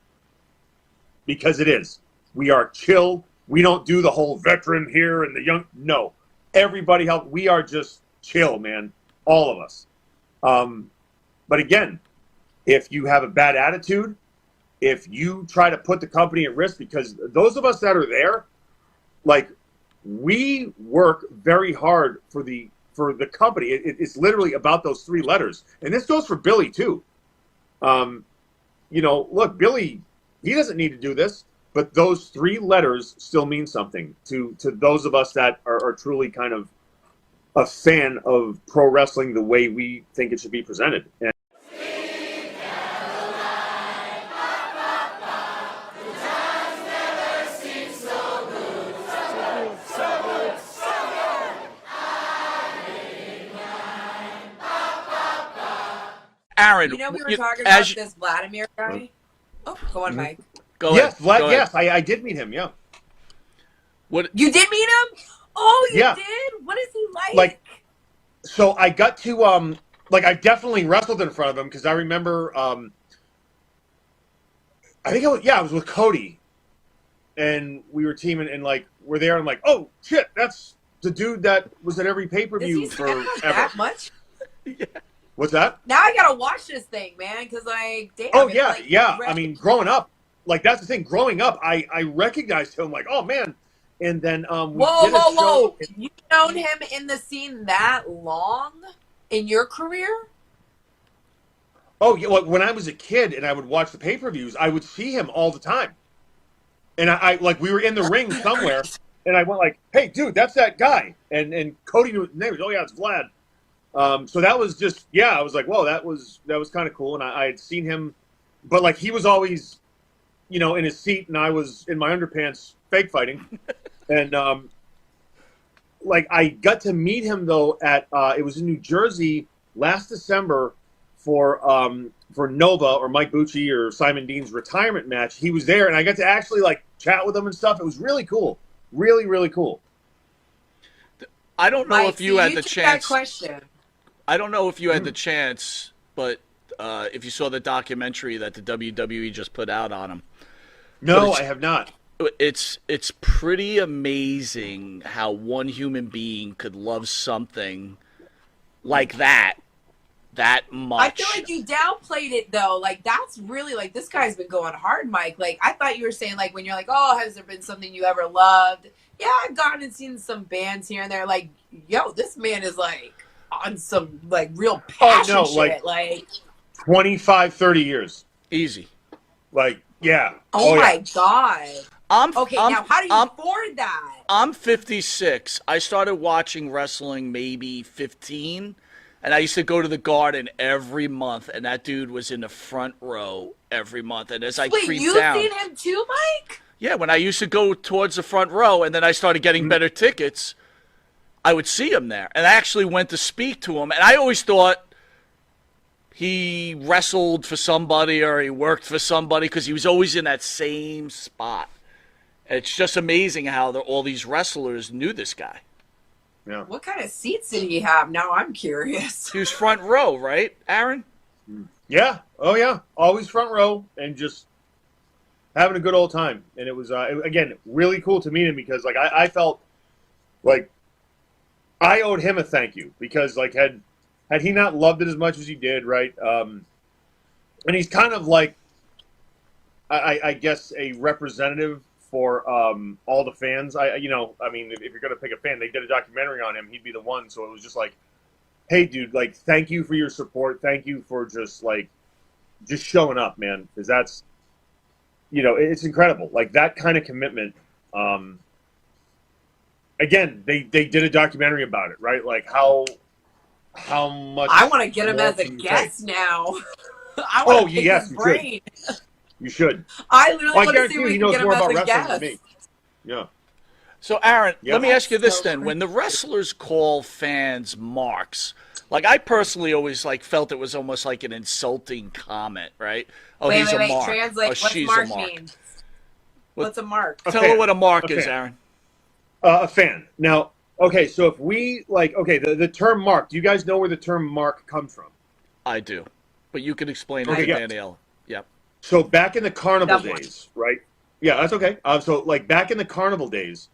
Because it is. We are chill. We don't do the whole veteran here and the young. No. Everybody help. We are just chill, man. All of us. But again, if you have a bad attitude, if you try to put the company at risk, because those of us that are there, like, we work very hard for the company. It's literally about those three letters. And this goes for Billy, too. You know, look, Billy, he doesn't need to do this, but those three letters still mean something to those of us that are truly kind of a fan of pro wrestling the way we think it should be presented. And Aaron, You know, we were talking about this Vladimir guy. Oh, go on, Mike. Go yes, ahead. Go ahead. yes, I did meet him, yeah. What? You did meet him? Oh, you Yeah. did? What is he like? Like, so I got to, like, I definitely wrestled in front of him because I remember, I think I was with Cody, and we were teaming, and like we're there, and I'm like, oh shit, that's the dude that was at every pay per Does view he stand out forever. that much? What's that? Now I gotta watch this thing, man, because like, damn. Oh it's yeah, like yeah. red- I mean, growing up, like that's the thing. Growing up, I recognized him, like, oh man, and then we Whoa, did a whoa, show. whoa! You've known him in the scene that long in your career? Oh yeah, well, when I was a kid and I would watch the pay per views, I would see him all the time, and I like we were in the ring somewhere. And I went like, "Hey, dude, that's that guy." And Cody knew his name. Oh yeah, it's Vlad. So that was just, yeah. I was like, "Whoa, that was kind of cool." And I had seen him, but like he was always, you know, in his seat, and I was in my underpants, fake fighting. And like I got to meet him though at it was in New Jersey last December for Nova or Mike Bucci or Simon Dean's retirement match. He was there, and I got to actually like chat with him and stuff. It was really cool. Really, really cool. I don't know Mike, if you had the took chance. That question. I don't know if you had the chance, but if you saw the documentary that the WWE just put out on him. No, I have not. It's pretty amazing how one human being could love something like that much. I feel like you downplayed it though. Like that's really like this guy's been going hard, Mike. Like I thought you were saying like when you're like, oh, has there been something you ever loved? Yeah, I've gone and seen some bands here and there. Like, yo, this man is like on some like real passion shit. like 25, 30 years. Easy. Like, yeah. Oh, yeah. my God. Okay, I'm, now how do you I'm, afford that? I'm 56. I started watching wrestling maybe 15, and I used to go to the Garden every month, and that dude was in the front row every month. And as I Wait, creeped you've down, seen him too, Mike? yeah, when I used to go towards the front row, and then I started getting better tickets, I would see him there. And I actually went to speak to him, and I always thought he wrestled for somebody or he worked for somebody because he was always in that same spot. And it's just amazing how all these wrestlers knew this guy. Yeah. What kind of seats did he have? Now I'm curious. He was front row, right, Aaron? Yeah. Oh, yeah. Always front row and just having a good old time. And it was, again, really cool to meet him because, like, I felt like I owed him a thank you because, like, had he not loved it as much as he did, right? And he's kind of like, I guess, a representative for all the fans. I mean, if you're going to pick a fan, they did a documentary on him. He'd be the one. So it was just like, hey, dude, like, thank you for your support. Thank you for just showing up, man. Because that's, it's incredible. Like, that kind of commitment. Again, they did a documentary about it, right? Like, how much. I want to get him more as a can you guest take? now. I want to pick yes, his you brain. You should. I literally Well, I want to guarantee see you if we he can knows get him more as about a wrestling guest. than me. Yeah. So, Aaron, Yeah. let me ask you this So then. crazy. When the wrestlers call fans marks, like I personally always felt it was almost like an insulting comment, right? Oh, Wait, he's wait, a mark. translate. Oh, What's she's mark a mark. mean? What's a mark? Tell her what a mark Okay. is, Aaron. A fan. Now, okay, so if we, the term mark, do you guys know where the term mark comes from? I do. But you can explain it Okay, to yeah. Danielle. Yep. So back in the carnival That one. days, right? Yeah, that's okay. So back in the carnival days,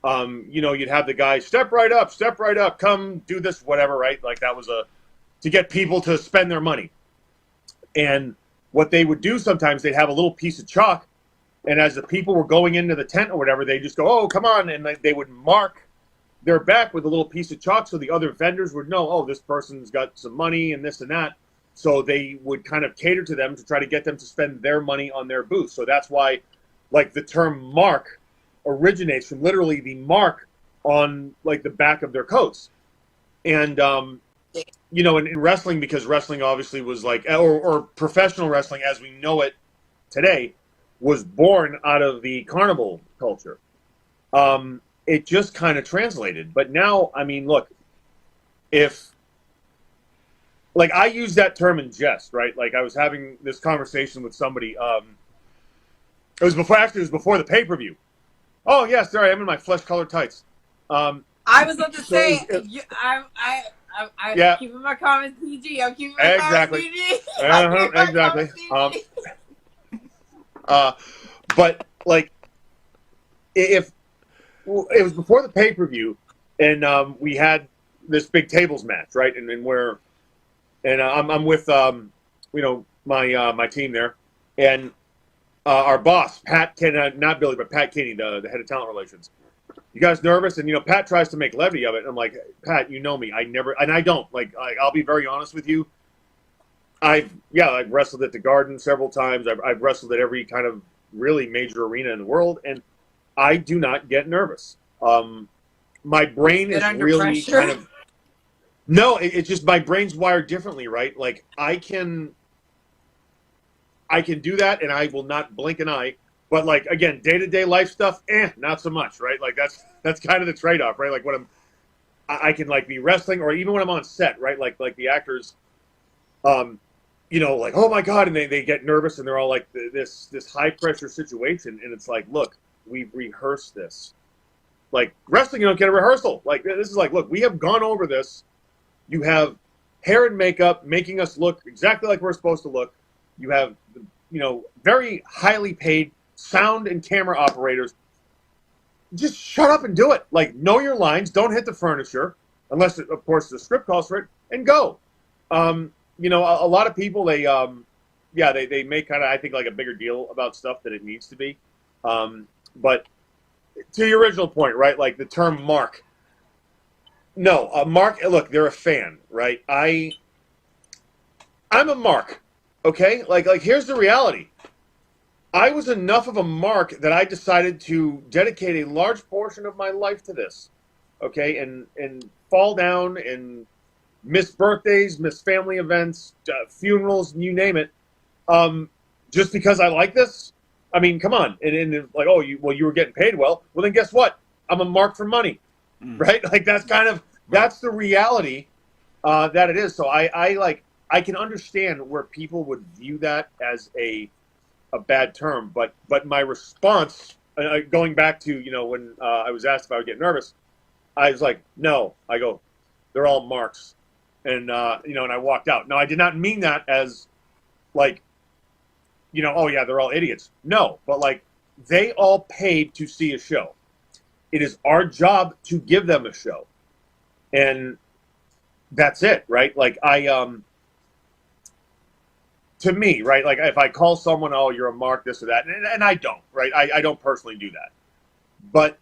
you'd have the guy step right up, come do this, whatever, right? Like that was to get people to spend their money. And what they would do sometimes, they'd have a little piece of chalk, and as the people were going into the tent or whatever, they just go, "Oh, come on," and they would mark their back with a little piece of chalk, so the other vendors would know, "Oh, this person's got some money and this and that." So they would kind of cater to them to try to get them to spend their money on their booth. So that's why, like, the term mark originates from literally the mark on, like, the back of their coats. And, in wrestling, because wrestling obviously was like, or professional wrestling as we know it today, was born out of the carnival culture. It just kind of translated. But now, I mean, look, like, I use that term in jest, right? Like, I was having this conversation with somebody. It was before the pay-per-view. Oh, yeah, sorry, I'm in my flesh-colored tights. I was about to say, I'm Yeah. keeping my comments PG. I'm keeping my Exactly. comments PG. I'm keeping my Exactly. comments PG. But, like, if it was before the pay-per-view, and we had this big tables match, right? And I'm with my team there, and our boss Pat Kenny, not Billy, but Pat Kenny, the head of talent relations. You guys nervous? And Pat tries to make levity of it. And I'm like, Pat, you know me. I never, and I don't. I'll be very honest with you. I've wrestled at the Garden several times. I've wrestled at every kind of really major arena in the world, and I do not get nervous. My brain is really pressure. kind of. No, it's just my brain's wired differently, right? Like I can do that, and I will not blink an eye. But like again, day-to-day life stuff, not so much, right? Like that's kind of the trade-off, right? Like when I can like be wrestling, or even when I'm on set, right? Like the actors, like oh my god, and they get nervous, and they're all like this high-pressure situation, and it's like, look, we've rehearsed this. Like wrestling, you don't get a rehearsal. Like this is like, look, we have gone over this. You have hair and makeup making us look exactly like we're supposed to look. You have, very highly paid sound and camera operators. Just shut up and do it. Like, know your lines. Don't hit the furniture, unless, of course, the script calls for it, and go. A lot of people, they make kind of, I think, like a bigger deal about stuff than it needs to be. But to your original point, right, like the term mark. No, Mark, look, they're a fan, right? I'm a mark, okay? Like here's the reality. I was enough of a mark that I decided to dedicate a large portion of my life to this. Okay, and fall down and miss birthdays, miss family events, funerals, you name it, just because I like this. I mean, come on, and like, oh, you were getting paid well. Well, then guess what? I'm a mark for money, right? Like that's the reality that it is. So I can understand where people would view that as a bad term, but my response, going back to when I was asked if I would get nervous, I was like, no. I go, they're all marks, and and I walked out. No, I did not mean that as like, oh yeah, they're all idiots. No, but like they all paid to see a show. It is our job to give them a show, and that's it, right? Like to me, right? Like if I call someone, oh, you're a mark, this or that, and I don't, right? I don't personally do that, but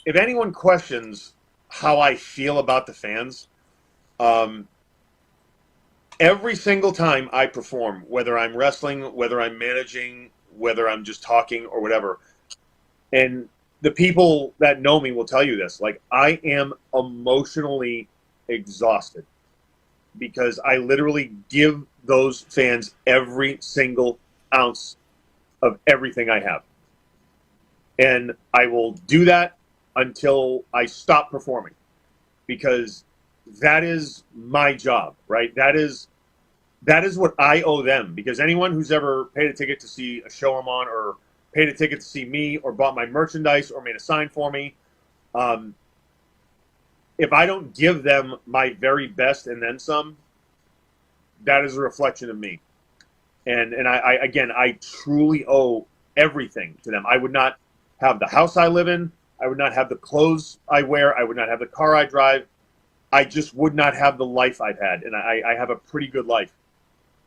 if anyone questions how I feel about the fans, every single time I perform, whether I'm wrestling, whether I'm managing, whether I'm just talking or whatever, and the people that know me will tell you this, like I am emotionally exhausted because I literally give those fans every single ounce of everything I have. And I will do that until I stop performing, because that is my job, right? That is what I owe them, because anyone who's ever paid a ticket to see a show I'm on, or paid a ticket to see me, or bought my merchandise, or made a sign for me, if I don't give them my very best and then some, that is a reflection of me. And I truly owe everything to them. I would not have the house I live in. I would not have the clothes I wear. I would not have the car I drive. I just would not have the life I've had. And I have a pretty good life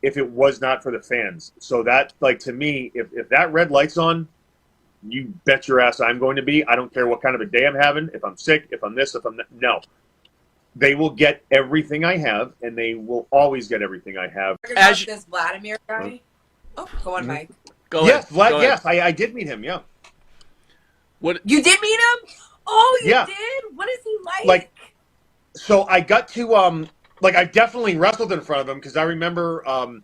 if it was not for the fans. So that, like, to me, if that red light's on, you bet your ass I'm going to be. I don't care what kind of a day I'm having. If I'm sick, if I'm this, if I'm that. No. They will get everything I have, and they will always get everything I have. As this Vladimir guy. Oh, go on, Mike. Go yes, ahead. Vlad, yes, I did meet him, yeah. What? You did meet him? Oh, you Yeah. did? What is he like? Like, so I got to, I definitely wrestled in front of him, because I remember, I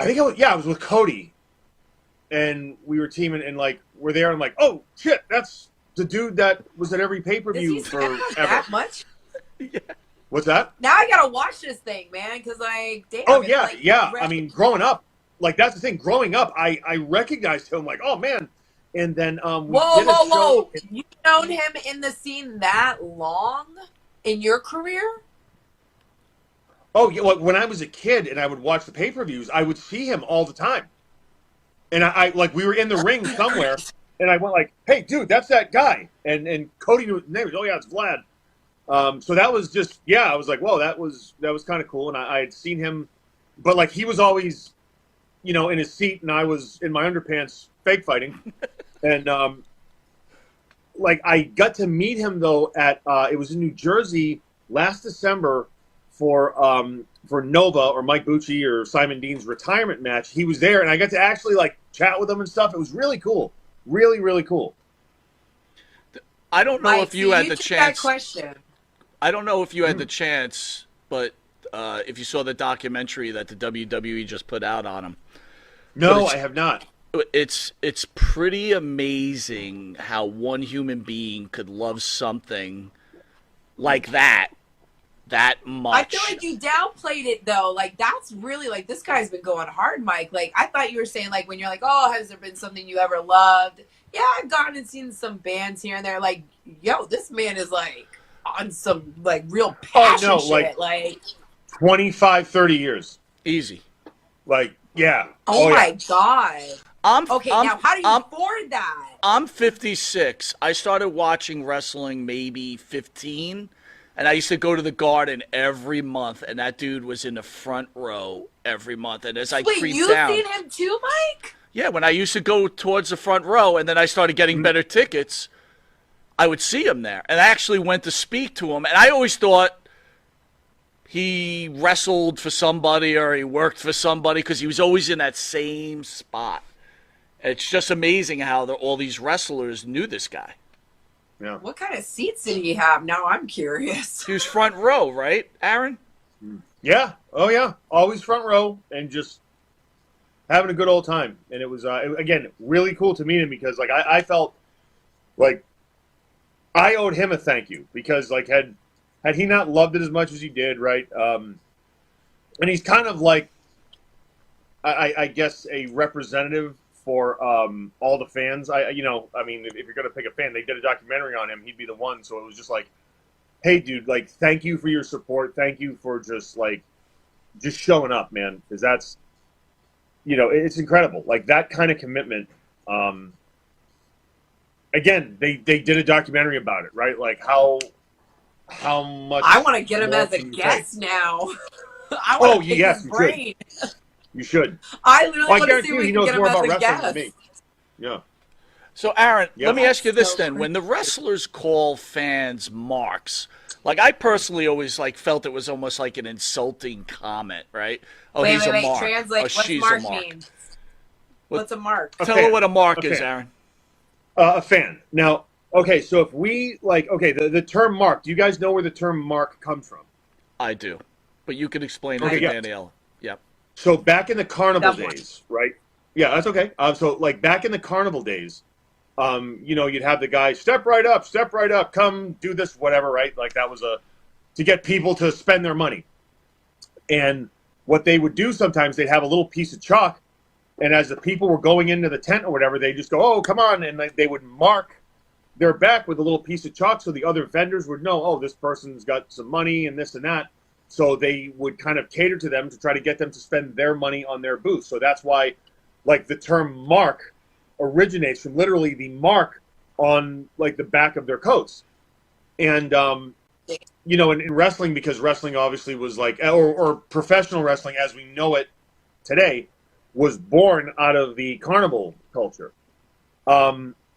think I was with Cody, and we were teaming, and, like, we're there, and I'm like, oh, shit, that's the dude that was at every pay-per-view forever. That much? Yeah. What's that? Now I gotta watch this thing, man, because, like, damn. Oh, it's yeah, like, yeah. I mean, growing up, like, that's the thing. Growing up, I recognized him, like, oh, man. And then we did a show. Whoa. You've known him in the scene that long in your career? Oh, yeah. Well, when I was a kid and I would watch the pay-per-views, I would see him all the time. And I like, we were in the ring somewhere, and I went like, hey, dude, that's that guy. And Cody knew his name. Oh, yeah, it's Vlad. So that was just, yeah, I was like, whoa, that was kind of cool. And I had seen him, but, like, he was always, in his seat, and I was in my underpants fake fighting. And, like, I got to meet him, though, at it was in New Jersey last December for Nova or Mike Bucci or Simon Dean's retirement match. He was there, and I got to actually, like, chat with him and stuff. It was really cool. Really, really cool. I don't know Mike, if you had the That chance. question. I don't know if you had the chance, but if you saw the documentary that the WWE just put out on him. No, I have not. It's pretty amazing how one human being could love something like that much. I feel like you downplayed it, though. Like, that's really, like, this guy's been going hard, Mike. Like, I thought you were saying, like, when you're like, oh, has there been something you ever loved? Yeah, I've gone and seen some bands here and there. Like, yo, this man is, like, on some, like, real passion shit. Like 25, 30 years. Easy. Like, yeah. Oh my yeah. God. Now how do you afford that? I'm 56. I started watching wrestling maybe 15, and I used to go to the Garden every month, and that dude was in the front row every month. And as I creeped down, you've seen him too, Mike? Yeah, when I used to go towards the front row, and then I started getting better tickets, I would see him there. And I actually went to speak to him, and I always thought he wrestled for somebody or he worked for somebody because he was always in that same spot. It's just amazing how all these wrestlers knew this guy. Yeah. What kind of seats did he have? Now I'm curious. He was front row, right, Aaron? Yeah. Oh, yeah. Always front row and just having a good old time. And it was, again, really cool to meet him because, like, I felt like I owed him a thank you because, like, had he not loved it as much as he did, right? And he's kind of like, I guess, a representative for all the fans. I mean, if you're going to pick a fan, they did a documentary on him. He'd be the one. So it was just like, hey, dude, like, thank you for your support. Thank you for just showing up, man. Because that's, it's incredible. Like, that kind of commitment. Again, they did a documentary about it, right? Like, how much. I want to get him as a can you guest take? now. I want to pick yes, his you brain. You should. I literally Well, I want to guarantee see you if we he can knows get him more as about a wrestling guest. than me. Yeah. So, Aaron, Yeah. let me ask you this So then. crazy. When the wrestlers call fans marks, like I personally always felt it was almost like an insulting comment, right? Oh, wait, he's wait, a mark. translate. Oh, What's she's mark a mark. mean? What's a mark? Tell her what a mark A is, fan. Aaron. A fan. Now, okay, so if we, the term mark, do you guys know where the term mark comes from? I do. But you can explain it Okay, to yeah. Danielle. Yep. So back in the carnival That one. days, right? Yeah, that's okay. So like back in the carnival days, you'd have the guy step right up, come do this, whatever, right? Like that was to get people to spend their money. And what they would do sometimes, they'd have a little piece of chalk, and as the people were going into the tent or whatever, they just go, "Oh, come on," and they would mark their back with a little piece of chalk, so the other vendors would know, "Oh, this person's got some money and this and that." So they would kind of cater to them to try to get them to spend their money on their booth. So that's why, like, the term mark originates from literally the mark on, like, the back of their coats. And, in wrestling, because wrestling obviously was like, or professional wrestling as we know it today, was born out of the carnival culture.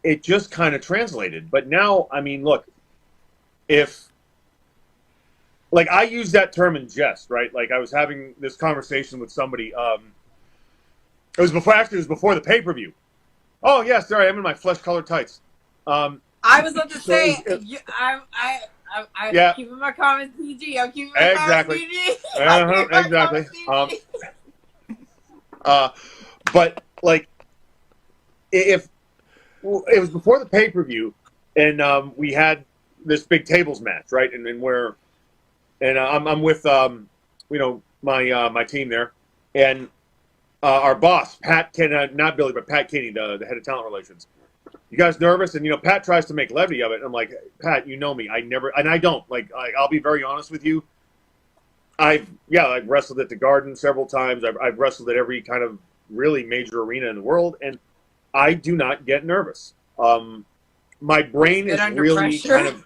It just kind of translated. But now, I mean, look, like, I use that term in jest, right? Like, I was having this conversation with somebody. It was before the pay-per-view. Oh, yeah, sorry, I'm in my flesh-colored tights. I was about to So say, I'm Yeah. keeping my comments PG. I'm keeping my Exactly. comments PG. I'm keeping my Exactly. comments PG. But, like, if it was before the pay-per-view, and we had this big tables match, right? And I'm with my team there, and our boss Pat not Billy, but Pat Kinney, the head of talent relations. You guys nervous? And Pat tries to make levity of it. And I'm like, Pat, you know me. I never, and I don't like. I'll be very honest with you. I've wrestled at the Garden several times. I've wrestled at every kind of really major arena in the world, and I do not get nervous. My brain is under really pressure? kind of.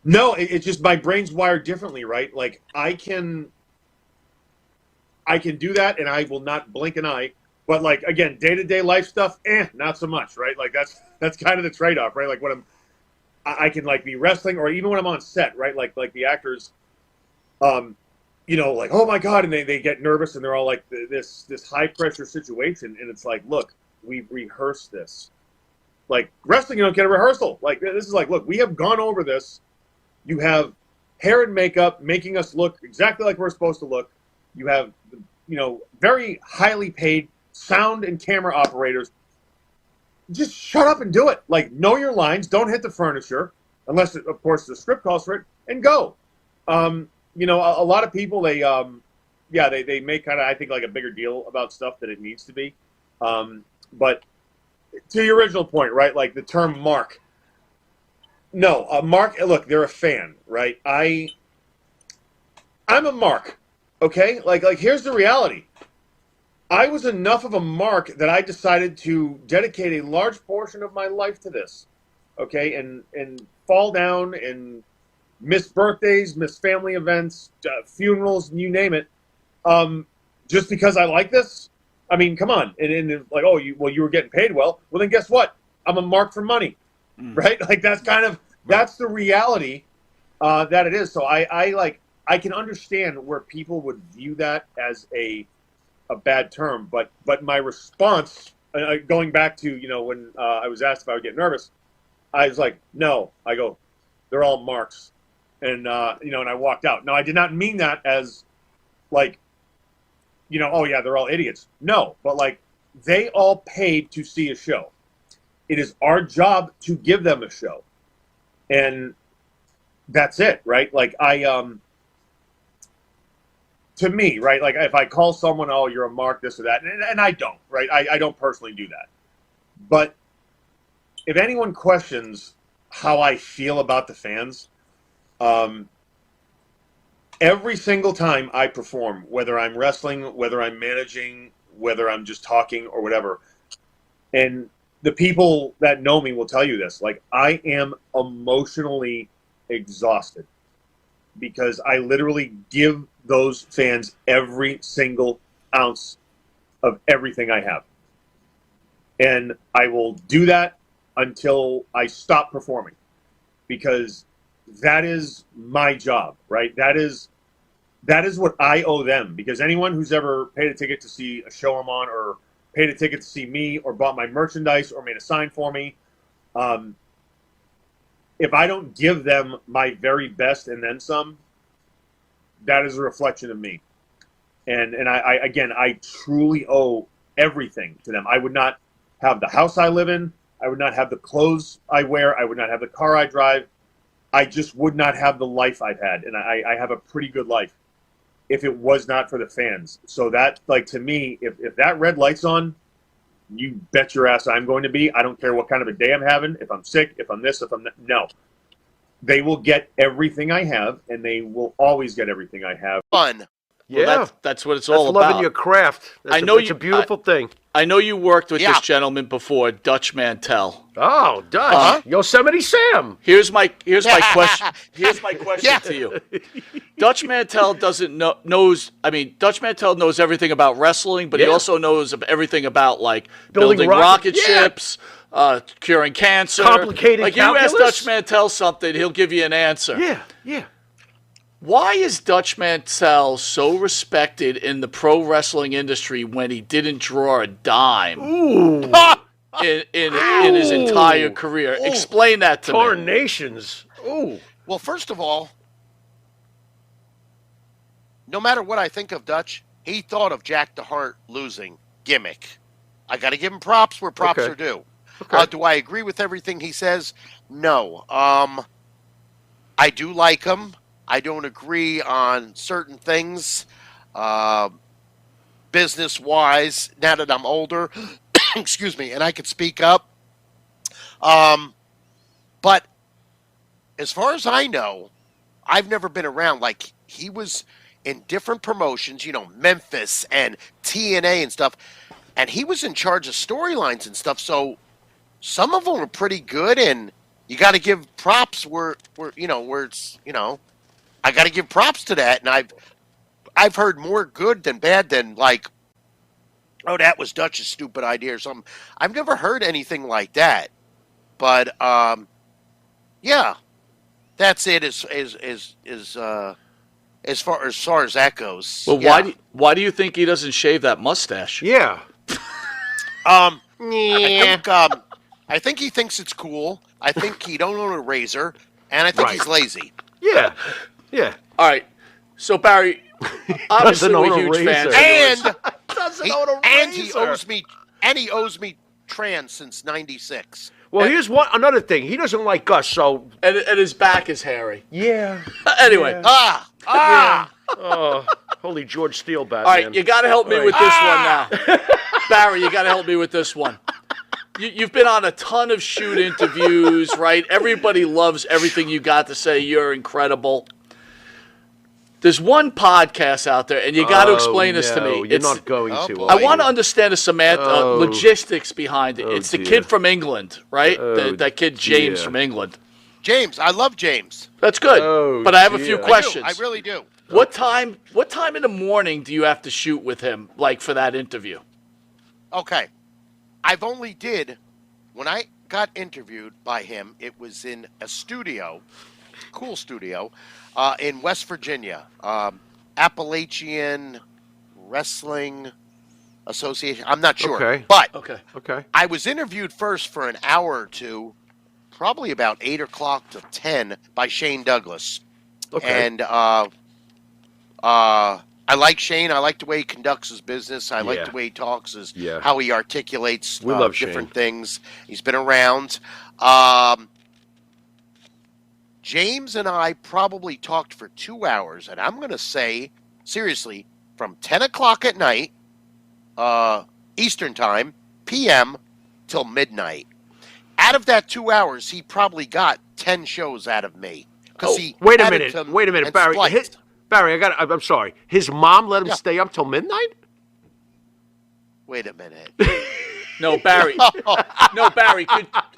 No, it's just my brain's wired differently, right? Like I can do that, and I will not blink an eye. But like again, day-to-day life stuff, not so much, right? Like that's kind of the trade-off, right? Like when I can like be wrestling, or even when I'm on set, right? Like the actors, like oh my god, and they get nervous, and they're all like this high-pressure situation, and it's like, look, we've rehearsed this. Like wrestling, you don't get a rehearsal. Like this is like, look, we have gone over this. You have hair and makeup making us look exactly like we're supposed to look. You have, very highly paid sound and camera operators. Just shut up and do it. Like, know your lines. Don't hit the furniture, unless, of course, the script calls for it, and go. A lot of people, they make kind of, I think, like a bigger deal about stuff than it needs to be. But to your original point, right, like the term mark. No, mark, look, they're a fan, right? I'm a mark, okay? Like here's the reality. I was enough of a mark that I decided to dedicate a large portion of my life to this, okay? And fall down and miss birthdays, miss family events, funerals, you name it, just because I like this? I mean, come on. And like, you were getting paid well. Well, then guess what? I'm a mark for money. Right? Like that's the reality that it is. So I I can understand where people would view that as a bad term, but my response, going back to, you know, when I was asked if I would get nervous, I was like, no. I go, they're all marks, and you know, and I walked out. Now, I did not mean that as like, you know, oh yeah, they're all idiots. No, but like, they all paid to see a show. It is our job to give them a show, and that's it, right? Like to me, right? Like if I call someone, oh, you're a mark, this or that, and I don't, right? I don't personally do that. But if anyone questions how I feel about the fans, every single time I perform, whether I'm wrestling, whether I'm managing, whether I'm just talking or whatever, and the people that know me will tell you this, like I am emotionally exhausted because I literally give those fans every single ounce of everything I have. And I will do that until I stop performing, because that is my job, right? That is what I owe them, because anyone who's ever paid a ticket to see a show I'm on, or paid a ticket to see me, or bought my merchandise, or made a sign for me, if I don't give them my very best and then some, that is a reflection of me. And I truly owe everything to them. I would not have the house I live in. I would not have the clothes I wear. I would not have the car I drive. I just would not have the life I've had. And I have a pretty good life if it was not for the fans. So that, like, to me, if that red light's on, you bet your ass I'm going to be. I don't care what kind of a day I'm having, if I'm sick, if I'm this, if I'm that. No. They will get everything I have, and they will always get everything I have. Fun. Yeah, Well, that's what it's all about. loving your craft. It's a beautiful thing. I know you worked with this gentleman before, Dutch Mantell. Oh, Dutch, Yosemite Sam. Here's my question. Here's my question to you. Dutch Mantell knows. I mean, Dutch Mantell knows everything about wrestling, but he also knows everything about like building rocket ships, curing cancer, complicated like calculus. You ask Dutch Mantell something, he'll give you an answer. Yeah. Why is Dutch Mantell so respected in the pro wrestling industry when he didn't draw a dime in his entire career? Explain that to me. Tornations. Ooh. Well, first of all, no matter what I think of Dutch, he thought of Jack the Heart losing gimmick. I got to give him props where props are due. Okay. Do I agree with everything he says? No. I do like him. I don't agree on certain things, business-wise, now that I'm older, excuse me, and I can speak up. But as far as I know, I've never been around. Like, he was in different promotions, you know, Memphis and TNA and stuff, and he was in charge of storylines and stuff, so some of them were pretty good, and you got to give props where it's, you know, I got to give props to that, and I've heard more good than bad than like, oh, that was Dutch's stupid idea or something. I've never heard anything like that, but yeah, that's it as far as that goes. Well, yeah. why do you think he doesn't shave that mustache? Yeah. I think he thinks it's cool. I think he don't own a razor, and I think he's lazy. Yeah. All right. So Barry, obviously own we're a huge razor. fans. And he owes me trans since '96. Well, here's another thing. He doesn't like us, so And his back is hairy. yeah. Anyway. Oh, holy George Steele, Batman. All right, you got to help me with this one now. Barry, you got to help me with this one. You've been on a ton of shoot interviews, right? Everybody loves everything you got to say. You're incredible. There's one podcast out there, and you got to explain this to me. You're not going to. I want to understand the logistics behind it. It's the dear. kid from England, right? That kid James from England. James, I love James. That's good. But I have a few questions. I really do. What time in the morning do you have to shoot with him, like for that interview? Okay. I've only did, when I got interviewed by him, it was in a studio cool studio in West Virginia, Appalachian Wrestling Association. I'm not sure, Okay. but Okay. Okay. I was interviewed first for an hour or two, probably about 8 o'clock to 10, by Shane Douglas. Okay. And I like Shane. I like the way he conducts his business. I like Yeah. the way he talks, Yeah. how he articulates We love different Shane. things. He's been around. James and I probably talked for 2 hours, and I'm going to say, seriously, from 10 o'clock at night, Eastern Time, PM, till midnight. Out of that 2 hours, he probably got 10 shows out of me. Because he Wait a edited minute. them Wait a minute, and Barry. spliced. Barry, I'm sorry. His mom let him Yeah. stay up till midnight? Wait a minute. No, Barry. No, Barry.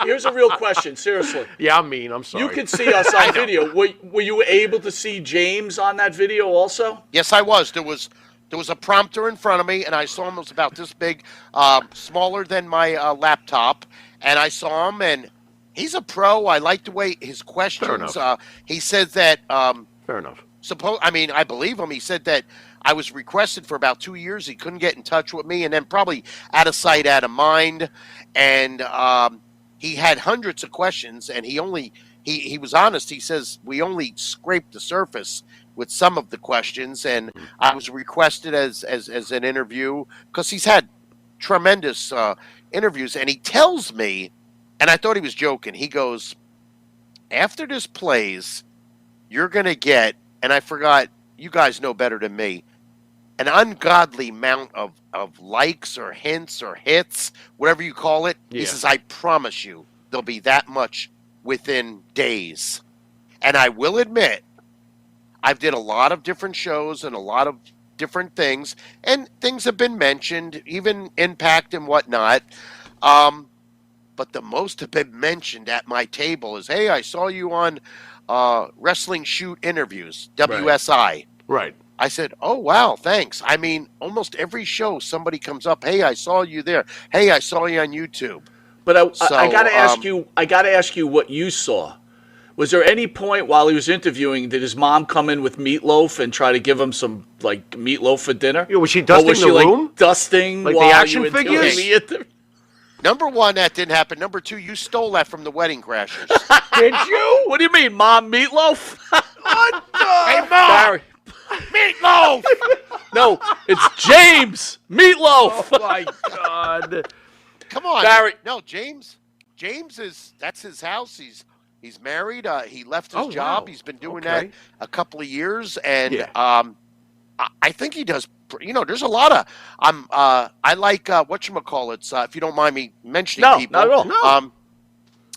Here's a real question. Seriously. Yeah, I'm mean. I'm sorry. You can see us on video. Were you able to see James on that video also? Yes, I was. There was a prompter in front of me, and I saw him. It was about this big, smaller than my laptop, and I saw him, and he's a pro. I like the way his questions. enough. He said that. Fair enough. I believe him. He said that I was requested for about 2 years. He couldn't get in touch with me, and then probably out of sight, out of mind. And he had hundreds of questions, and he was honest. He says we only scraped the surface with some of the questions, and I was requested as an interview because he's had tremendous interviews. And he tells me, and I thought he was joking. He goes, after this plays, you're going to get, and I forgot, you guys know better than me, an ungodly amount of likes or hints or hits, whatever you call it. Yeah. He says, I promise you there'll be that much within days. And I will admit, I've did a lot of different shows and a lot of different things, and things have been mentioned, even Impact and whatnot. But the most have been mentioned at my table is, hey, I saw you on Wrestling Shoot Interviews, WSI. Right. I said, oh, wow, thanks. I mean, almost every show somebody comes up, hey, I saw you there. Hey, I saw you on YouTube. But I So, got to ask you. I got to ask you what you saw. Was there any point while he was interviewing did his mom come in with meatloaf and try to give him some like meatloaf for dinner? Yeah, was she Or dusting was she the like room? dusting Like the while action you were doing figures? the interview? Number one, that didn't happen. Number two, you stole that from the Wedding Crashers. Did you? What do you mean, Mom meatloaf? What the? Hey, Mom! Barry. Meatloaf! No, it's James Meatloaf. Oh, my God. Come on. Barry. No, James that's his house. He's married. He left his Oh, job. wow. He's been doing Okay. that a couple of years, and Yeah. I think he does. There's a lot of. I like whatchamacallits. If you don't mind me mentioning No, people. not at all. No.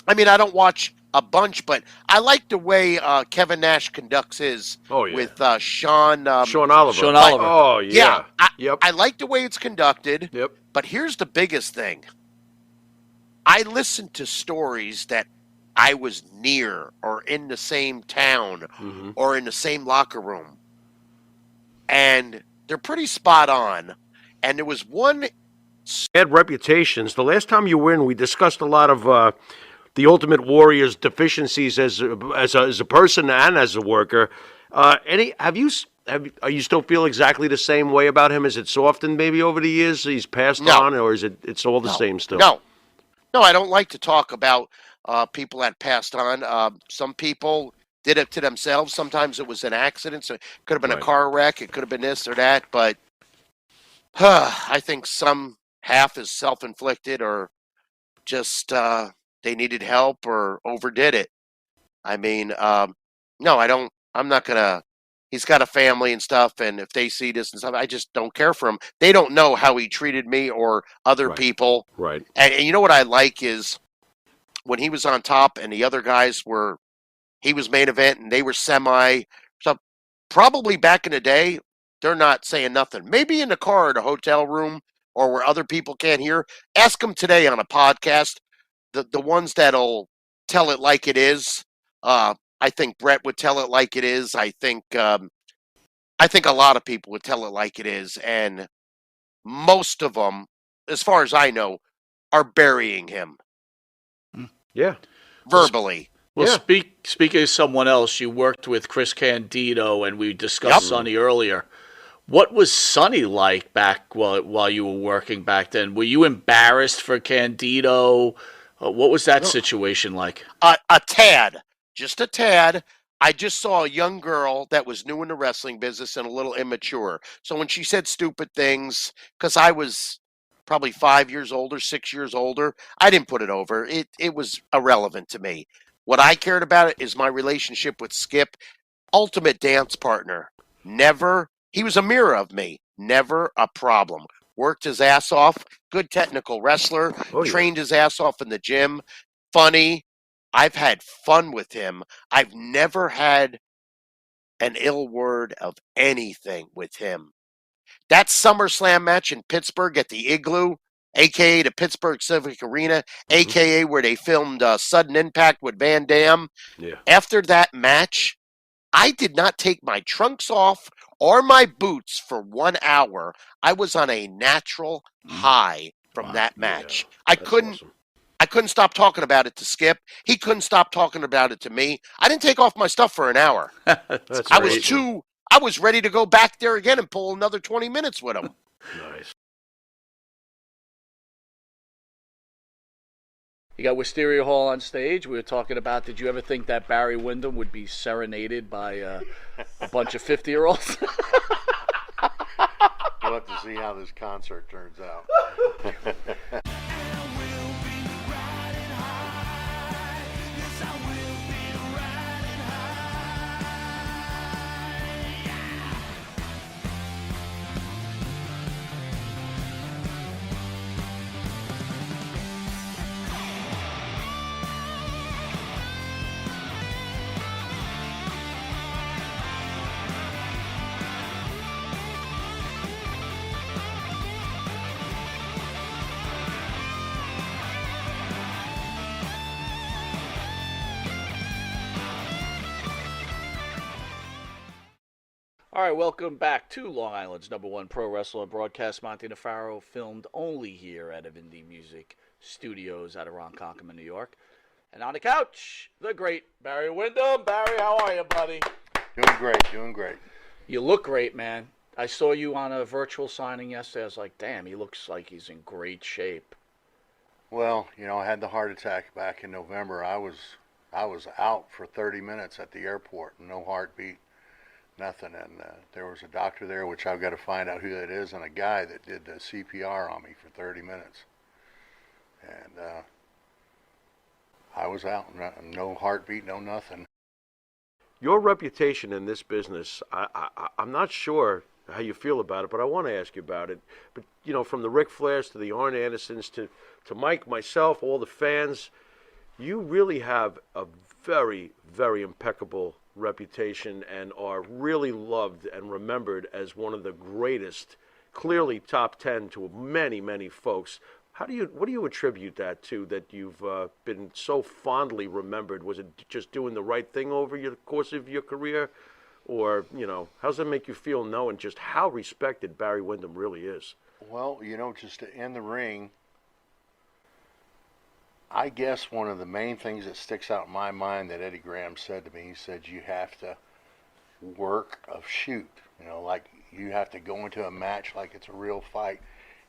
I mean, I don't watch a bunch, but I like the way Kevin Nash conducts his Oh, yeah. with Sean. Sean Oliver. Sean Oliver. Oh, yeah. Yep. I like the way it's conducted. Yep. But here's the biggest thing. I listened to stories that I was near or in the same town Mm-hmm. or in the same locker room. And they're pretty spot on. And there was one. Bad reputations. The last time you were in, we discussed a lot of the Ultimate Warrior's deficiencies as a person and as a worker. Are you still feel exactly the same way about him? Is it softened maybe over the years? He's passed No. on, or is it's all the same still? No, I don't like to talk about people that passed on. Some people did it to themselves. Sometimes it was an accident. So it could have been Right. a car wreck. It could have been this or that. But I think some half is self-inflicted or just they needed help or overdid it. I mean, no, I don't. I'm not going to. He's got a family and stuff, and if they see this and stuff, I just don't care for him. They don't know how he treated me or other Right. people. Right. And you know what I like is when he was on top and the other guys he was main event and they were semi. So probably back in the day, they're not saying nothing. Maybe in the car at a hotel room or where other people can't hear. Ask them today on a podcast. The ones that'll tell it like it is. I think Brett would tell it like it is. I think a lot of people would tell it like it is, and most of them, as far as I know, are burying him Yeah. verbally. Well, Yeah. speaking of someone else, you worked with Chris Candido, and we discussed Yep. Sonny earlier. What was Sonny like back while you were working back then? Were you embarrassed for Candido? What was that No. situation like? A tad, just a tad. I just saw a young girl that was new in the wrestling business and a little immature. So when she said stupid things, because I was probably 5 years older, 6 years older, I didn't put it over. It was irrelevant to me. What I cared about it is my relationship with Skip, ultimate dance partner. Never, he was a mirror of me. Never a problem. Worked his ass off. Good technical wrestler. Oh, yeah. Trained his ass off in the gym. Funny. I've had fun with him. I've never had an ill word of anything with him. That SummerSlam match in Pittsburgh at the Igloo, aka the Pittsburgh Civic Arena, aka where they filmed Sudden Impact with Van Dam. Yeah. After that match, I did not take my trunks off or my boots for 1 hour. I was on a natural high from that match. Yeah, I that's couldn't awesome. I couldn't stop talking about it to Skip. He couldn't stop talking about it to me. I didn't take off my stuff for an hour. That's I was awesome. I was ready to go back there again and pull another 20 minutes with him. Nice. You got Wisteria Hall on stage. We were talking about, did you ever think that Barry Windham would be serenaded by a bunch of 50-year-olds? We'll have to see how this concert turns out. All right, welcome back to Long Island's #1 pro wrestler broadcast. Monty Nefaro, filmed only here at Indie Music Studios out of Ronkonkoma, New York. And on the couch, the great Barry Windham. Barry, how are you, buddy? Doing great, doing great. You look great, man. I saw you on a virtual signing yesterday. I was like, damn, he looks like he's in great shape. Well, you know, I had the heart attack back in November. I was out for 30 minutes at the airport, no heartbeat, nothing. And there was a doctor there, which I've got to find out who that is, and a guy that did the CPR on me for 30 minutes. And I was out, no heartbeat, no nothing. Your reputation in this business, I'm not sure how you feel about it, but I want to ask you about it. But, you know, from the Ric Flairs to the Arn Andersons to Mike, myself, all the fans, you really have a very, very impeccable reputation and are really loved and remembered as one of the greatest, clearly top 10 to many, many folks. What do you attribute that to, that you've been so fondly remembered? Was it just doing the right thing over the course of your career? Or, you know, how does it make you feel knowing just how respected Barry Windham really is? Well, you know, just in the ring, I guess one of the main things that sticks out in my mind that Eddie Graham said to me, he said, you have to work a shoot. You know, like you have to go into a match like it's a real fight,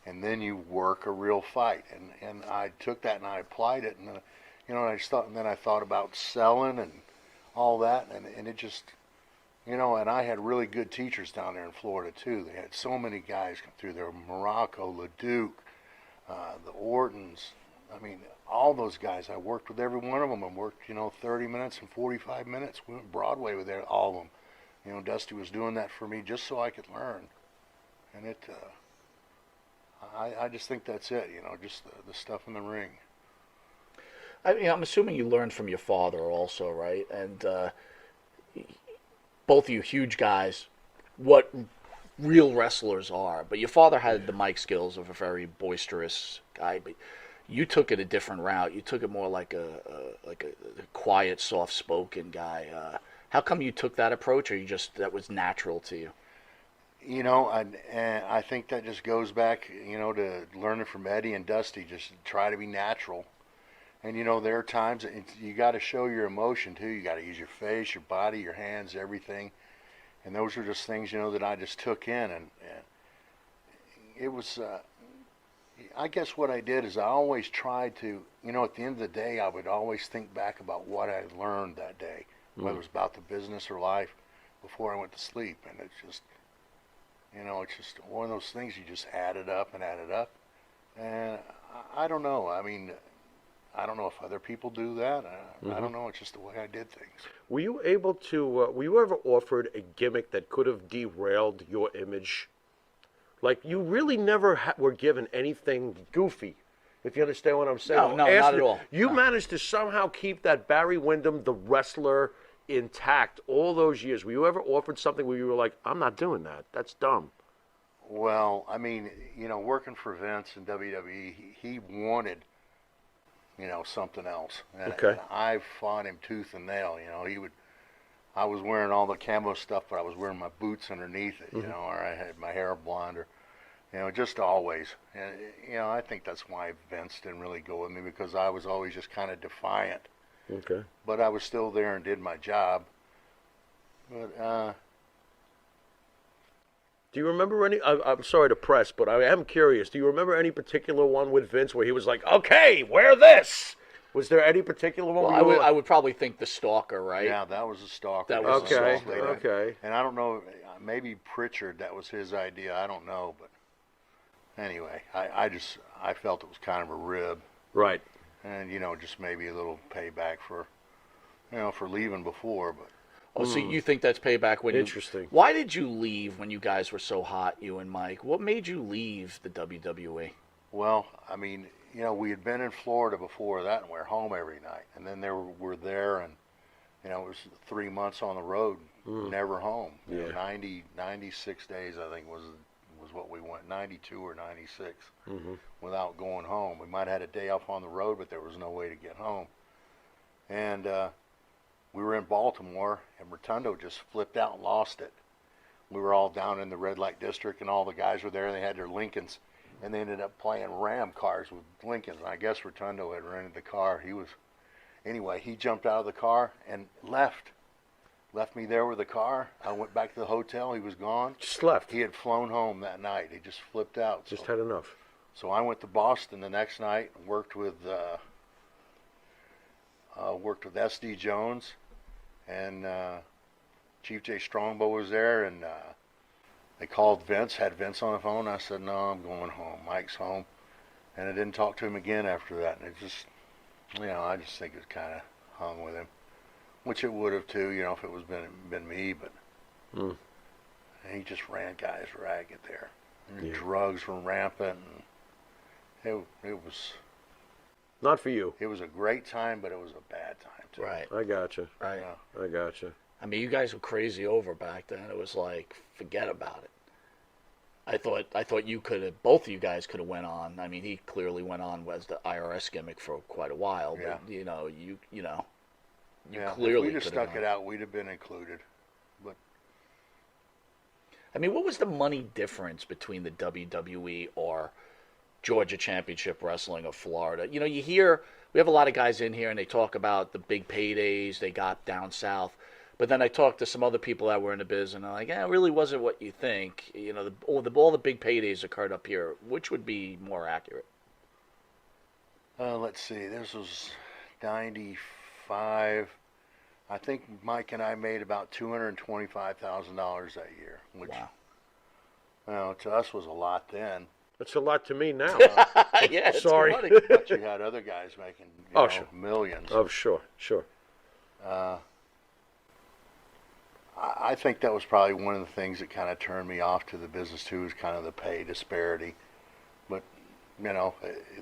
and then you work a real fight. And I took that and I applied it, and you know, and then I thought about selling and all that, and it just, you know, and I had really good teachers down there in Florida too. They had so many guys come through there: Morocco, LeDuc, the Ortons. I mean, all those guys. I worked with every one of them. I worked, you know, 30 minutes and 45 minutes. We went Broadway with all of them. You know, Dusty was doing that for me just so I could learn. And it, I just think that's it. You know, just the stuff in the ring. I mean, I'm assuming you learned from your father also, right? And both of you huge guys, what real wrestlers are. But your father had the mic skills of a very boisterous guy, but you took it a different route. You took it more like a quiet, soft-spoken guy. How come you took that approach, or that was natural to you? You know, and I think that just goes back, you know, to learning from Eddie and Dusty. Just try to be natural, And there are times that you got to show your emotion too. You got to use your face, your body, your hands, everything. And those are just things that I just took in, and it was. I guess what I did is I always tried to, at the end of the day, I would always think back about what I learned that day, whether it was about the business or life, before I went to sleep. And it's just, it's just one of those things you just added up and added up. And I don't know. I mean, I don't know if other people do that. I don't know. It's just the way I did things. Were you able to? Were you ever offered a gimmick that could have derailed your image? Like, you really never were given anything goofy, if you understand what I'm saying. No, not at all. You managed to somehow keep that Barry Windham, the wrestler, intact all those years. Were you ever offered something where you were like, I'm not doing that. That's dumb. Well, I mean, working for Vince in WWE, he wanted, something else. And I fought him tooth and nail. I was wearing all the camo stuff, but I was wearing my boots underneath it, or I had my hair blonde, or, just always. And, I think that's why Vince didn't really go with me, because I was always just kind of defiant. Okay. But I was still there and did my job. But, do you remember any? I'm sorry to press, but I am curious. Do you remember any particular one with Vince where he was like, "Okay, wear this"? Was there any particular one? Well, I would probably think the Stalker, right? Yeah, that was a Stalker. That was okay. a Stalker. Okay. And I don't know, maybe Pritchard, that was his idea. I don't know, but anyway, I felt it was kind of a rib. Right. And just maybe a little payback for, for leaving before, but. Oh, so you think that's payback when Interesting. Why did you leave when you guys were so hot, you and Mike? What made you leave the WWE? Well, I mean, we had been in Florida before that, and we were home every night. And then we're there, and, it was 3 months on the road, never home. Yeah. 96 days, I think, was what we went, 92 or 96, without going home. We might have had a day off on the road, but there was no way to get home. And we were in Baltimore, and Rotundo just flipped out and lost it. We were all down in the red light district, and all the guys were there, and they had their Lincolns, and they ended up playing Ram cars with Lincolns. And I guess Rotundo had rented the car. Anyway, he jumped out of the car and left me there with the car. I went back to the hotel. He was gone. Just left. He had flown home that night. He just flipped out. Just had enough. So I went to Boston the next night and worked with S.D. Jones. And Chief J. Strongbow was there, and they called Vince, had Vince on the phone. I said, no, I'm going home. Mike's home. And I didn't talk to him again after that. And it just, I just think it kind of hung with him, which it would have too, if it was been me. But he just ran guys ragged there. And drugs were rampant. And it was... Not for you. It was a great time, but it was a bad time too. Right. I gotcha. Right. Yeah. I gotcha. I mean, you guys were crazy over back then. It was like, forget about it. I thought you could have, both of you guys could have went on. I mean, he clearly went on as the IRS gimmick for quite a while. But you clearly if we just could have stuck it out, we'd have been included. But I mean, what was the money difference between the WWE or Georgia Championship Wrestling of Florida? You hear, we have a lot of guys in here and they talk about the big paydays they got down south. But then I talked to some other people that were in the biz and they're like, it really wasn't what you think. All the big paydays occurred up here. Which would be more accurate? Let's see. This was 95. I think Mike and I made about $225,000 that year, which, to us was a lot then. That's a lot to me now. Yeah, it's Sorry. good money. But you had other guys making Sure. millions. Oh, sure. I think that was probably one of the things that kind of turned me off to the business too, is kind of the pay disparity. But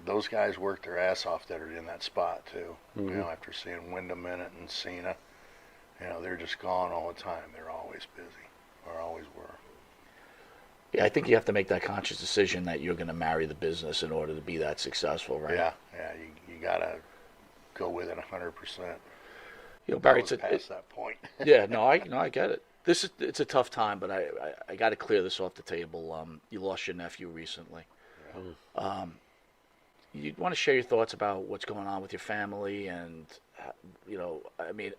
those guys worked their ass off that are in that spot too. After seeing Windham in it and Cena, they're just gone all the time. They're always busy, or always were. Yeah, I think you have to make that conscious decision that you're going to marry the business in order to be that successful, right? Yeah, you gotta go with it 100%. Barry, Past that point. Yeah, I get it. It's a tough time, but I got to clear this off the table. You lost your nephew recently. you want to share your thoughts about what's going on with your family, and I mean,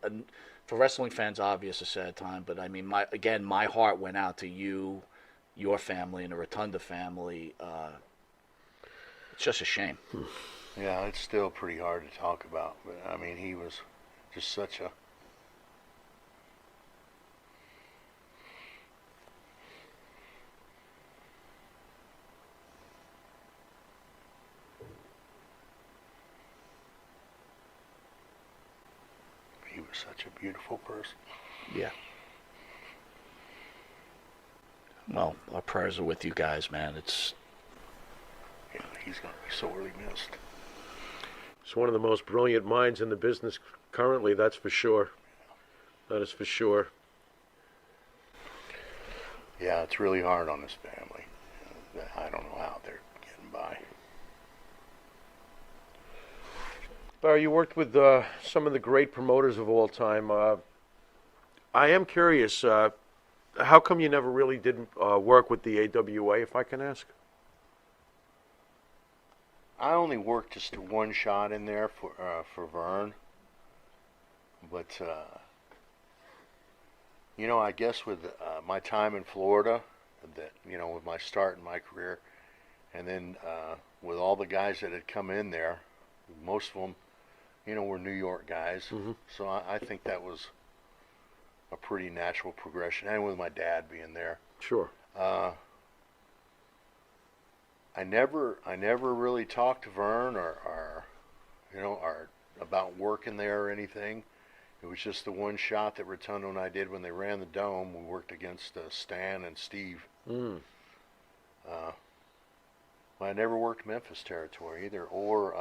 for wrestling fans, obvious a sad time, but I mean, my heart went out to you, your family, and the Rotunda family. It's just a shame. Yeah, it's still pretty hard to talk about, but I mean, he was just such a. He was such a beautiful person. Yeah. Well, our prayers are with you guys, man. Yeah, he's going to be sorely missed. He's one of the most brilliant minds in the business currently, that's for sure. That is for sure. Yeah, it's really hard on his family. I don't know how they're getting by. Barry, you worked with some of the great promoters of all time. I am curious, how come you never really did work with the AWA, if I can ask? I only worked just one shot in there for Vern, but I guess with my time in Florida, that with my start in my career, and then with all the guys that had come in there, most of them, were New York guys. Mm-hmm. So I think that was a pretty natural progression, and with my dad being there. Sure. I never really talked to Vern or about working there or anything. It was just the one shot that Rotundo and I did when they ran the Dome. We worked against Stan and Steve. Mm. I never worked Memphis territory either, or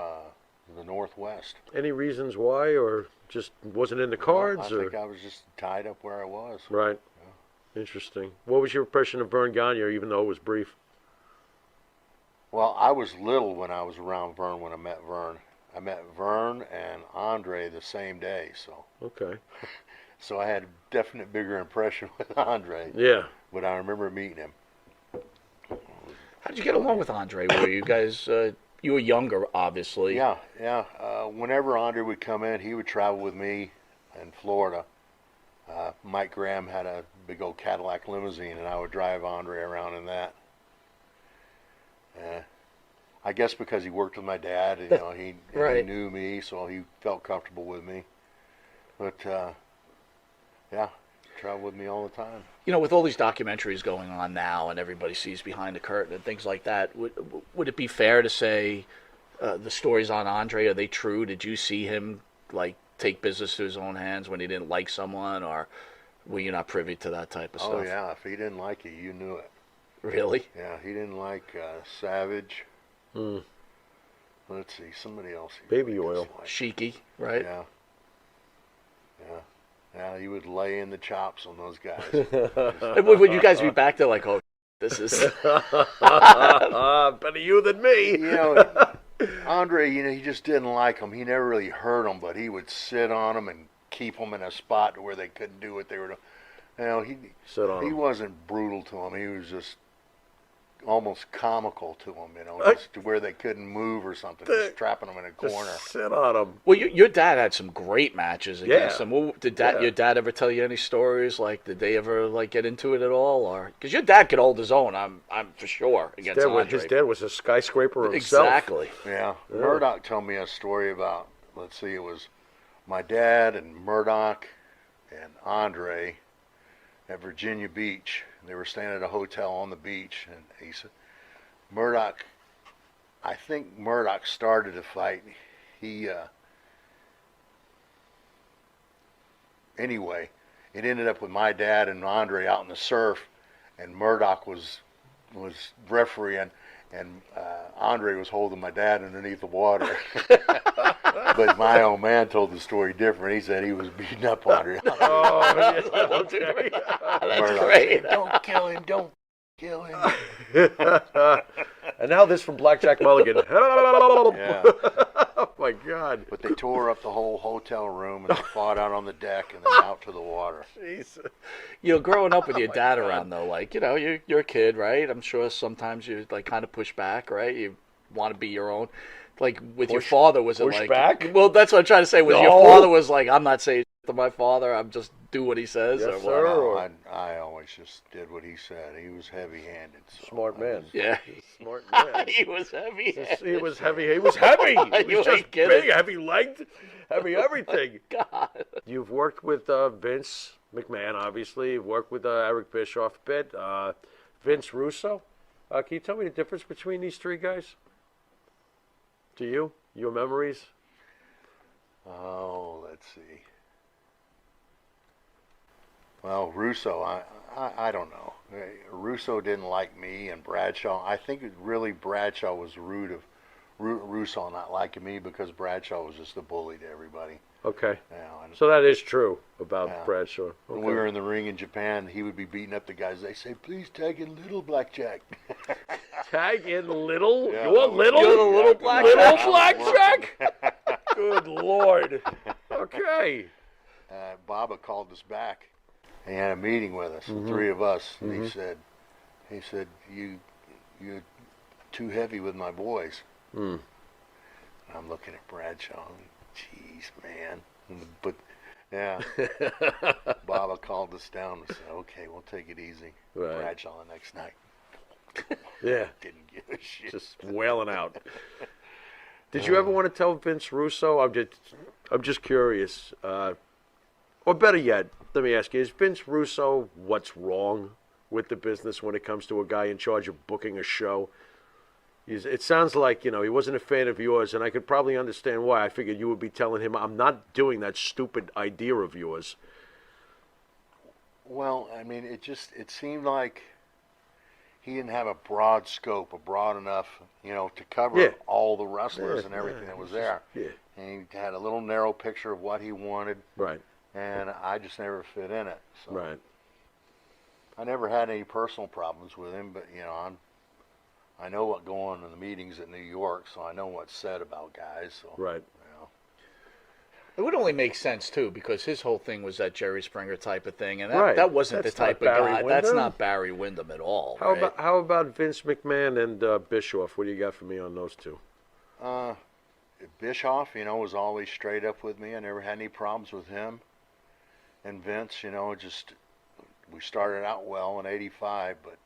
the Northwest. Any reasons why, or just wasn't in the cards? I think I was just tied up where I was. Right. Yeah. Interesting. What was your impression of Vern Gagne, even though it was brief? Well, I was little when I was around Vern when I met Vern. I met Vern and Andre the same day, so. Okay. So I had a definite bigger impression with Andre. Yeah. But I remember meeting him. How did you get along with Andre? Were you guys? You were younger, obviously. Yeah. Whenever Andre would come in, he would travel with me in Florida. Mike Graham had a big old Cadillac limousine, and I would drive Andre around in that. I guess because he worked with my dad, he Right. He knew me, so he felt comfortable with me. But yeah, traveled with me all the time. With all these documentaries going on now, and everybody sees behind the curtain and things like that, would it be fair to say the stories on Andre, are they true? Did you see him take business to his own hands when he didn't like someone, or were you not privy to that type of stuff? Oh yeah, if he didn't like you, you knew it. Really? Yeah, he didn't like Savage. Mm. Let's see, somebody else. Baby oil. Sheiky, right? Yeah, he would lay in the chops on those guys. Would you guys be back there like, oh, this is better you than me? Andre, he just didn't like them. He never really hurt them, but he would sit on them and keep them in a spot where they couldn't do what they were doing. He wasn't brutal to them. He was just almost comical to them, just to where they couldn't move or something, just trapping them in a corner. Just sit on them. Well, your dad had some great matches against them. Well, Yeah. Your dad ever tell you any stories? Did they ever get into it at all, or because your dad could hold his own? I'm for sure against Andre. His dad was a skyscraper himself. Exactly. Yeah. Murdoch told me a story about, let's see, it was my dad and Murdoch and Andre at Virginia Beach. They were staying at a hotel on the beach, and he said, I think Murdoch started a fight. Anyway, it ended up with my dad and Andre out in the surf, and Murdoch was refereeing, and Andre was holding my dad underneath the water. But my old man told the story different. He said he was beating up Andre. Oh, That's great. Don't kill him. Don't kill him. And now this from Blackjack Mulligan. Yeah. Oh my God. But they tore up the whole hotel room, and they fought out on the deck and then out to the water. Jesus. Growing up with your dad around though, you're a kid, right? I'm sure sometimes you kind of push back, right? You want to be your own. Like with your father, was it push like back? Well, that's what I'm trying to say. Was your No. father was like, I'm not saying to my father, I'm just do what he says, Yes, or what? sir. No, Or- I always just did what he said. He was heavy-handed. So Smart man. Yeah, Smart man. he was heavy. He was heavy. He was heavy. He You was ain't just kidding. big, heavy-legged, heavy everything. God. You've worked with Vince McMahon, obviously. You've worked with Eric Bischoff a bit. Vince Russo. Can you tell me the difference between these three guys? To you? Your memories? Oh, let's see. Well, Russo, I don't know. Russo didn't like me, and Bradshaw. I think really Bradshaw was the root of Russo not liking me, because Bradshaw was just a bully to everybody. Okay. And So that is true about Yeah. Bradshaw. when Okay. we were in the ring in Japan, he would be beating up the guys. They say, "Please tag in Little Blackjack." Tag in little? Yeah, You want little? You're the little blackjack. Little blackjack? Good Lord. Okay. Baba called us back. He had a meeting with us, the three of us, and he said, "You're too heavy with my boys." And I'm looking at Bradshaw. Jeez, man. But yeah, Baba called us down and said, "Okay, we'll take it easy." Right. Bradshaw the next night Yeah. didn't give a shit. Just wailing out. Did you ever want to tell Vince Russo? I'm just curious. Or better yet, let me ask you: is Vince Russo what's wrong with the business when it comes to a guy in charge of booking a show? It sounds like he wasn't a fan of yours, and I could probably understand why. I figured you would be telling him, "I'm not doing that stupid idea of yours." Well, I mean, it seemed like he didn't have a broad scope, a broad enough, to cover Yeah. all the wrestlers Yeah, and everything yeah, that was it's there. just- yeah. And he had a little narrow picture of what he wanted, Right. and I just never fit in it. So Right. I never had any personal problems with him, but I know what go on in the meetings in New York, so I know what's said about guys. So Right. It would only make sense too, because his whole thing was that Jerry Springer type of thing, and that, Right. that wasn't That's the type not of Barry guy. That's Windham. not Barry Windham at all. How right? about Vince McMahon and Bischoff? What do you got for me on those two? Bischoff, was always straight up with me. I never had any problems with him. And Vince, just we started out well in '85, but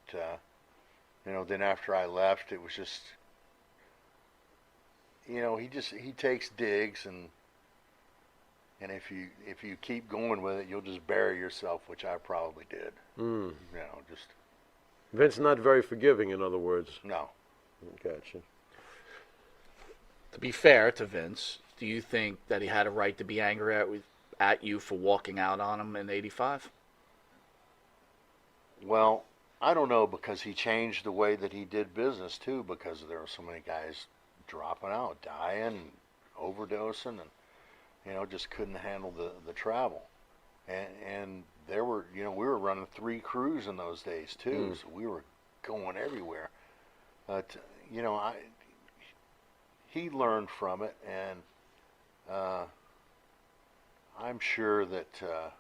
then after I left, it was just, he takes digs, and if you keep going with it, you'll just bury yourself, which I probably did. Just Vince not very forgiving, in other words. no. Gotcha. To be fair to Vince, do you think that he had a right to be angry at you for walking out on him in '85? Well, I don't know, because he changed the way that he did business too, because there were so many guys dropping out, dying, overdosing, and just couldn't handle the travel. And there were, we were running 3 crews in those days too, so we were going everywhere. But he learned from it, and I'm sure that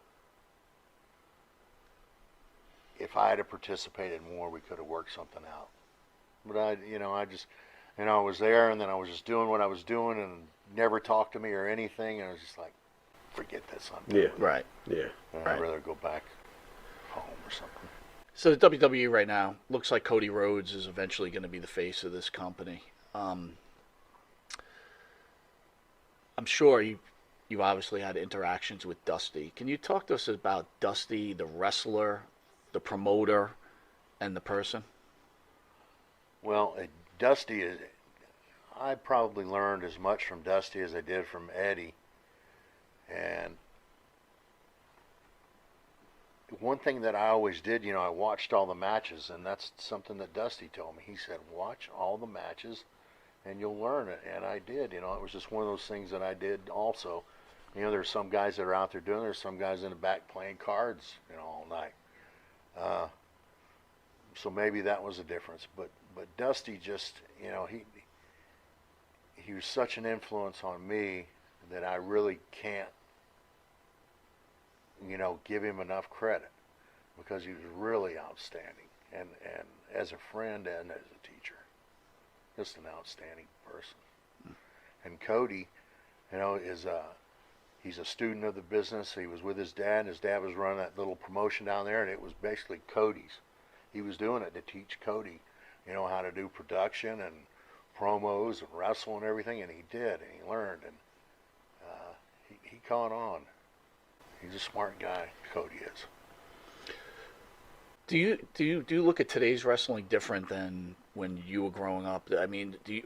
if I had participated more, we could have worked something out. But I was there, and then I was just doing what I was doing, and never talked to me or anything, and I was just like, forget this, I'm done Yeah. with it. Right. Yeah. And I'd rather go back home or something. So the WWE right now looks like Cody Rhodes is eventually going to be the face of this company. I'm sure you obviously had interactions with Dusty. Can you talk to us about Dusty, the wrestler, the promoter, and the person? Well, Dusty I probably learned as much from Dusty as I did from Eddie. And one thing that I always did, I watched all the matches, and that's something that Dusty told me. He said, watch all the matches and you'll learn it. And I did, it was just one of those things that I did also. There's some guys that are out there doing it. There's some guys in the back playing cards, all night. So maybe that was a difference. But Dusty just, he was such an influence on me that I really can't, give him enough credit, because he was really outstanding, and as a friend and as a teacher, just an outstanding person. And Cody, is he's a student of the business. He was with his dad. His dad was running that little promotion down there, and it was basically Cody's. He was doing it to teach Cody, how to do production and promos and wrestle and everything, and he did, and he learned, and he caught on. He's a smart guy, Cody is. Do you look at today's wrestling different than when you were growing up? I mean, do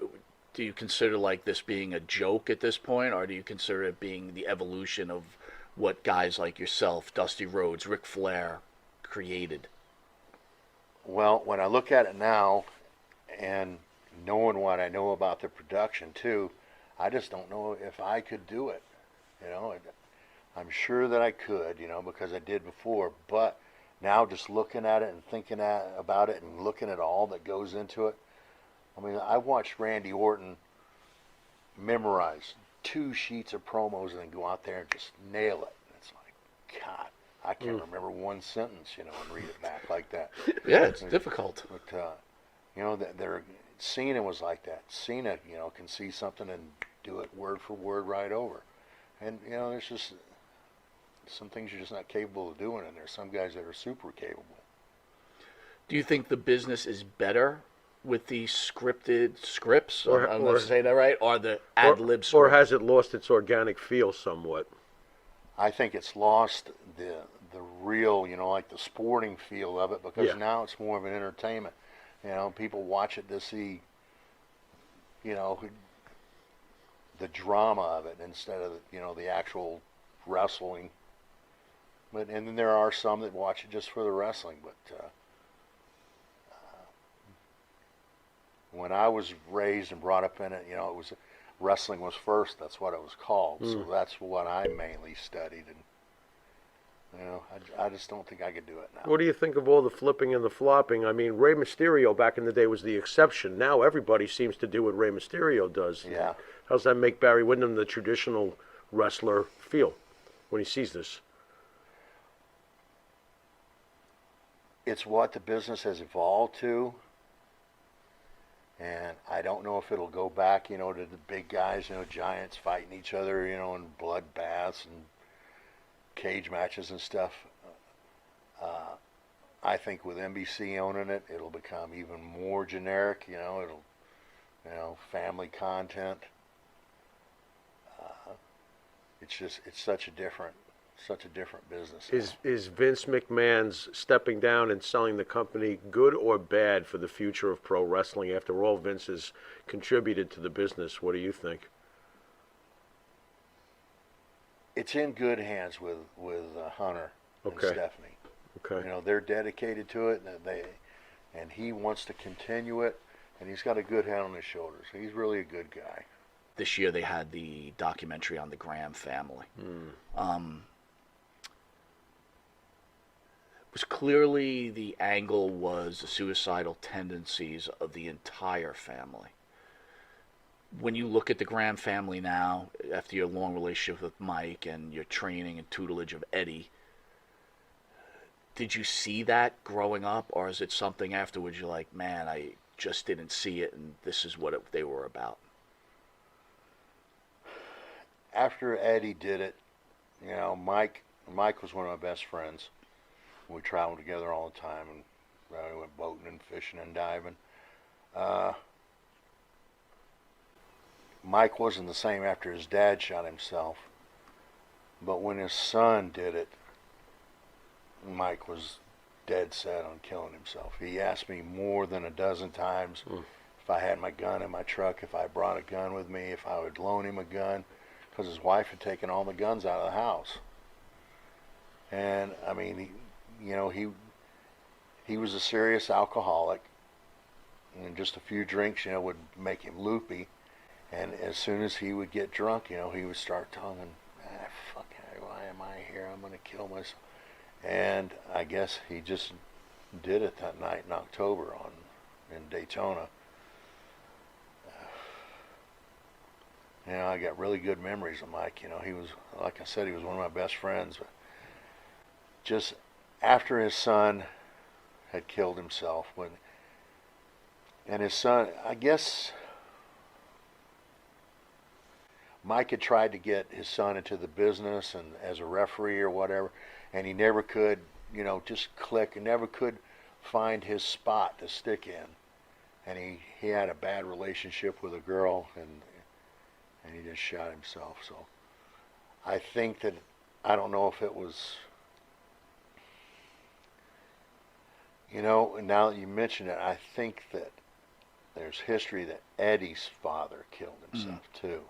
you consider like this being a joke at this point, or do you consider it being the evolution of what guys like yourself, Dusty Rhodes, Ric Flair, created? Well, when I look at it now, and knowing what I know about the production too, I just don't know if I could do it. I'm sure that I could, because I did before, but now just looking at it and thinking about it and looking at all that goes into it. I mean, I watched Randy Orton memorize 2 sheets of promos and then go out there and just nail it. It's like, God, I can't remember one sentence, and read it back like that. Yeah, it's difficult. But, Cena was like that. Cena, can see something and do it word for word right over. And, there's just some things you're just not capable of doing, and there's some guys that are super capable. Do you think the business is better with the scripted scripts, I'm going to say that right, or the ad-lib scripts? Or has it lost its organic feel somewhat? I think it's lost the real, like the sporting feel of it, because now it's more of an entertainment. People watch it to see, the drama of it instead of, the actual wrestling. And then there are some that watch it just for the wrestling. But when I was raised and brought up in it, it was wrestling was first. That's what it was called. So that's what I mainly studied. And I just don't think I could do it now. What do you think of all the flipping and the flopping? I mean, Rey Mysterio back in the day was the exception. Now everybody seems to do what Rey Mysterio does. Yeah. How's that make Barry Windham, the traditional wrestler, feel when he sees this? It's what the business has evolved to, and I don't know if it'll go back, to the big guys, giants fighting each other, in bloodbaths and cage matches and stuff. I think with NBC owning it, it'll become even more generic. It'll, family content. It's such a different business. Is Vince McMahon's stepping down and selling the company good or bad for the future of pro wrestling? After all, Vince has contributed to the business. What do you think? It's in good hands with Hunter and Stephanie. Okay. They're dedicated to it, and he wants to continue it, and he's got a good head on his shoulders. He's really a good guy. This year they had the documentary on the Graham family. It was clearly the angle was the suicidal tendencies of the entire family. When you look at the Graham family now, after your long relationship with Mike and your training and tutelage of Eddie, did you see that growing up, or is it something afterwards you're like, man, I just didn't see it, and this is what they were about? After Eddie did it, Mike was one of my best friends. We traveled together all the time, and we went boating and fishing and diving. Mike wasn't the same after his dad shot himself, but when his son did it, Mike was dead set on killing himself. He asked me more than a dozen times if I had my gun in my truck, if I brought a gun with me, if I would loan him a gun, because his wife had taken all the guns out of the house. And I mean, he was a serious alcoholic, and just a few drinks, would make him loopy. And as soon as he would get drunk, he would start talking, fuck, why am I here? I'm going to kill myself. And I guess he just did it that night in October in Daytona. I got really good memories of Mike. He was, like I said, he was one of my best friends. But just after his son had killed himself, and his son, I guess, Mike had tried to get his son into the business and as a referee or whatever, and he never could, just click, and never could find his spot to stick in. And he had a bad relationship with a girl, and he just shot himself. So I think that, I don't know if it was, and now that you mention it, I think that there's history that Eddie's father killed himself too.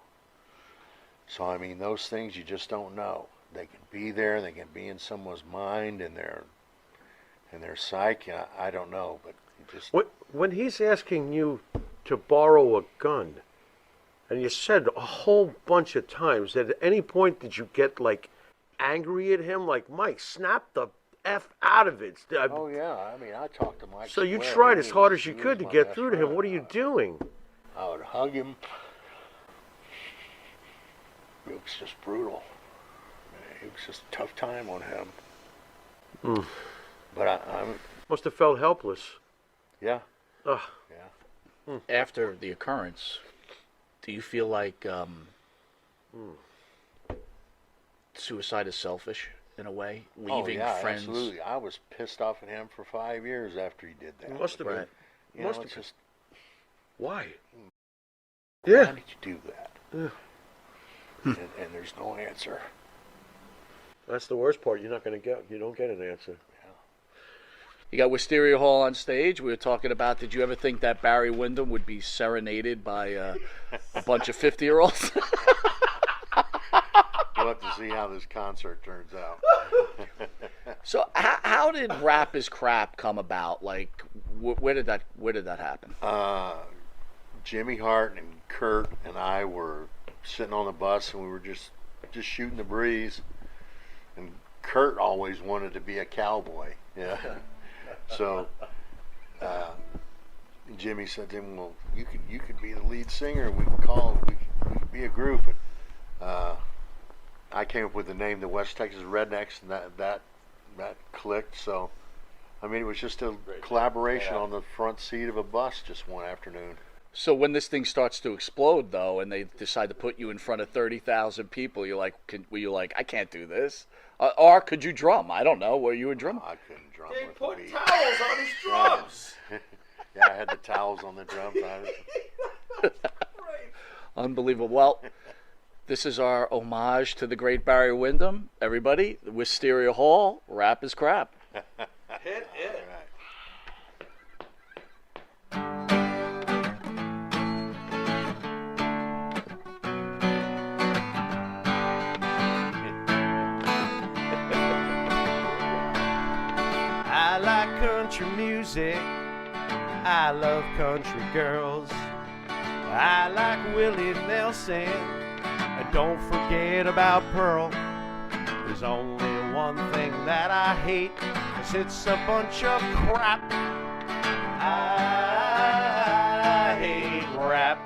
So I mean, those things you just don't know. They can be there, they can be in someone's mind and their psyche. I don't know, but it just. When he's asking you to borrow a gun, and you said a whole bunch of times, at any point did you get like angry at him, like, Mike, snap the F out of it? Oh yeah, I mean, I talked to Mike. So you tried as hard as you could to get through to him. What are you doing? I would hug him. It was just brutal. It was just a tough time on him. But I'm. Must have felt helpless. Yeah. Ugh. Yeah. After the occurrence, do you feel like suicide is selfish in a way? Leaving friends? Absolutely. I was pissed off at him for 5 years after he did that. Must have been. Must have been. Why? Why Yeah. did you do that? Yeah. And there's no answer. That's the worst part. You don't get an answer. You got Wisteria Hall on stage. We were talking about, did you ever think that Barry Windham would be serenaded by a bunch of 50-year-olds? We'll have to see how this concert turns out. So how did Rap is Crap come about? Like, where did that happen? Jimmy Hart and Kurt and I were sitting on the bus, and we were just shooting the breeze. And Kurt always wanted to be a cowboy. Yeah. So Jimmy said to him, "Well, you could be the lead singer. We could be a group." And I came up with the name, the West Texas Rednecks, and that clicked. So I mean, it was just a collaboration on the front seat of a bus just one afternoon. So when this thing starts to explode, though, and they decide to put you in front of 30,000 people, were you like, I can't do this? Or could you drum? I don't know. Were you a drummer? I couldn't drum. They with put Lee. towels on his drums. Yeah, I had the towels on the drums. Unbelievable. Well, this is our homage to the great Barry Windham. Everybody, Wisteria Hall, Rap is Crap. Hit it. I like country music. I love country girls. I like Willie Nelson. And don't forget about Pearl. There's only one thing that I hate, 'cause it's a bunch of crap. I hate rap.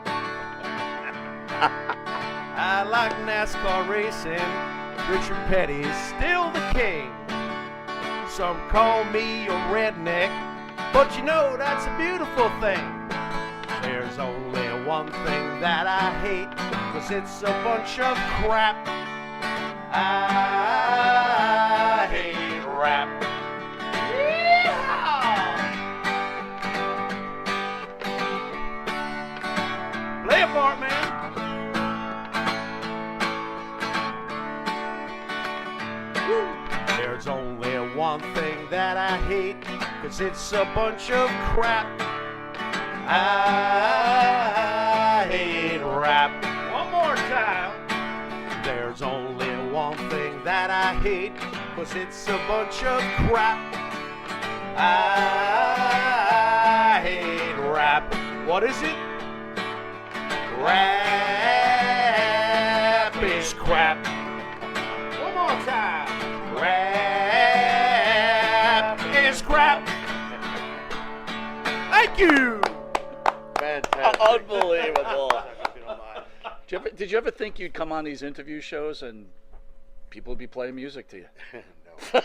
I like NASCAR racing. Richard Petty's still the king. Some call me a redneck, but you know that's a beautiful thing. There's only one thing that I hate, 'cause it's a bunch of crap. I hate rap. Yeah! Play a part, man. Woo. There's only one thing that I hate, 'cause it's a bunch of crap. I hate rap. One more time. There's only one thing that I hate, 'cause it's a bunch of crap. I hate rap. What is it? Rap is crap. One more time. Rap is crap. Thank you. Fantastic. Unbelievable. Did you ever think you'd come on these interview shows and people would be playing music to you? No.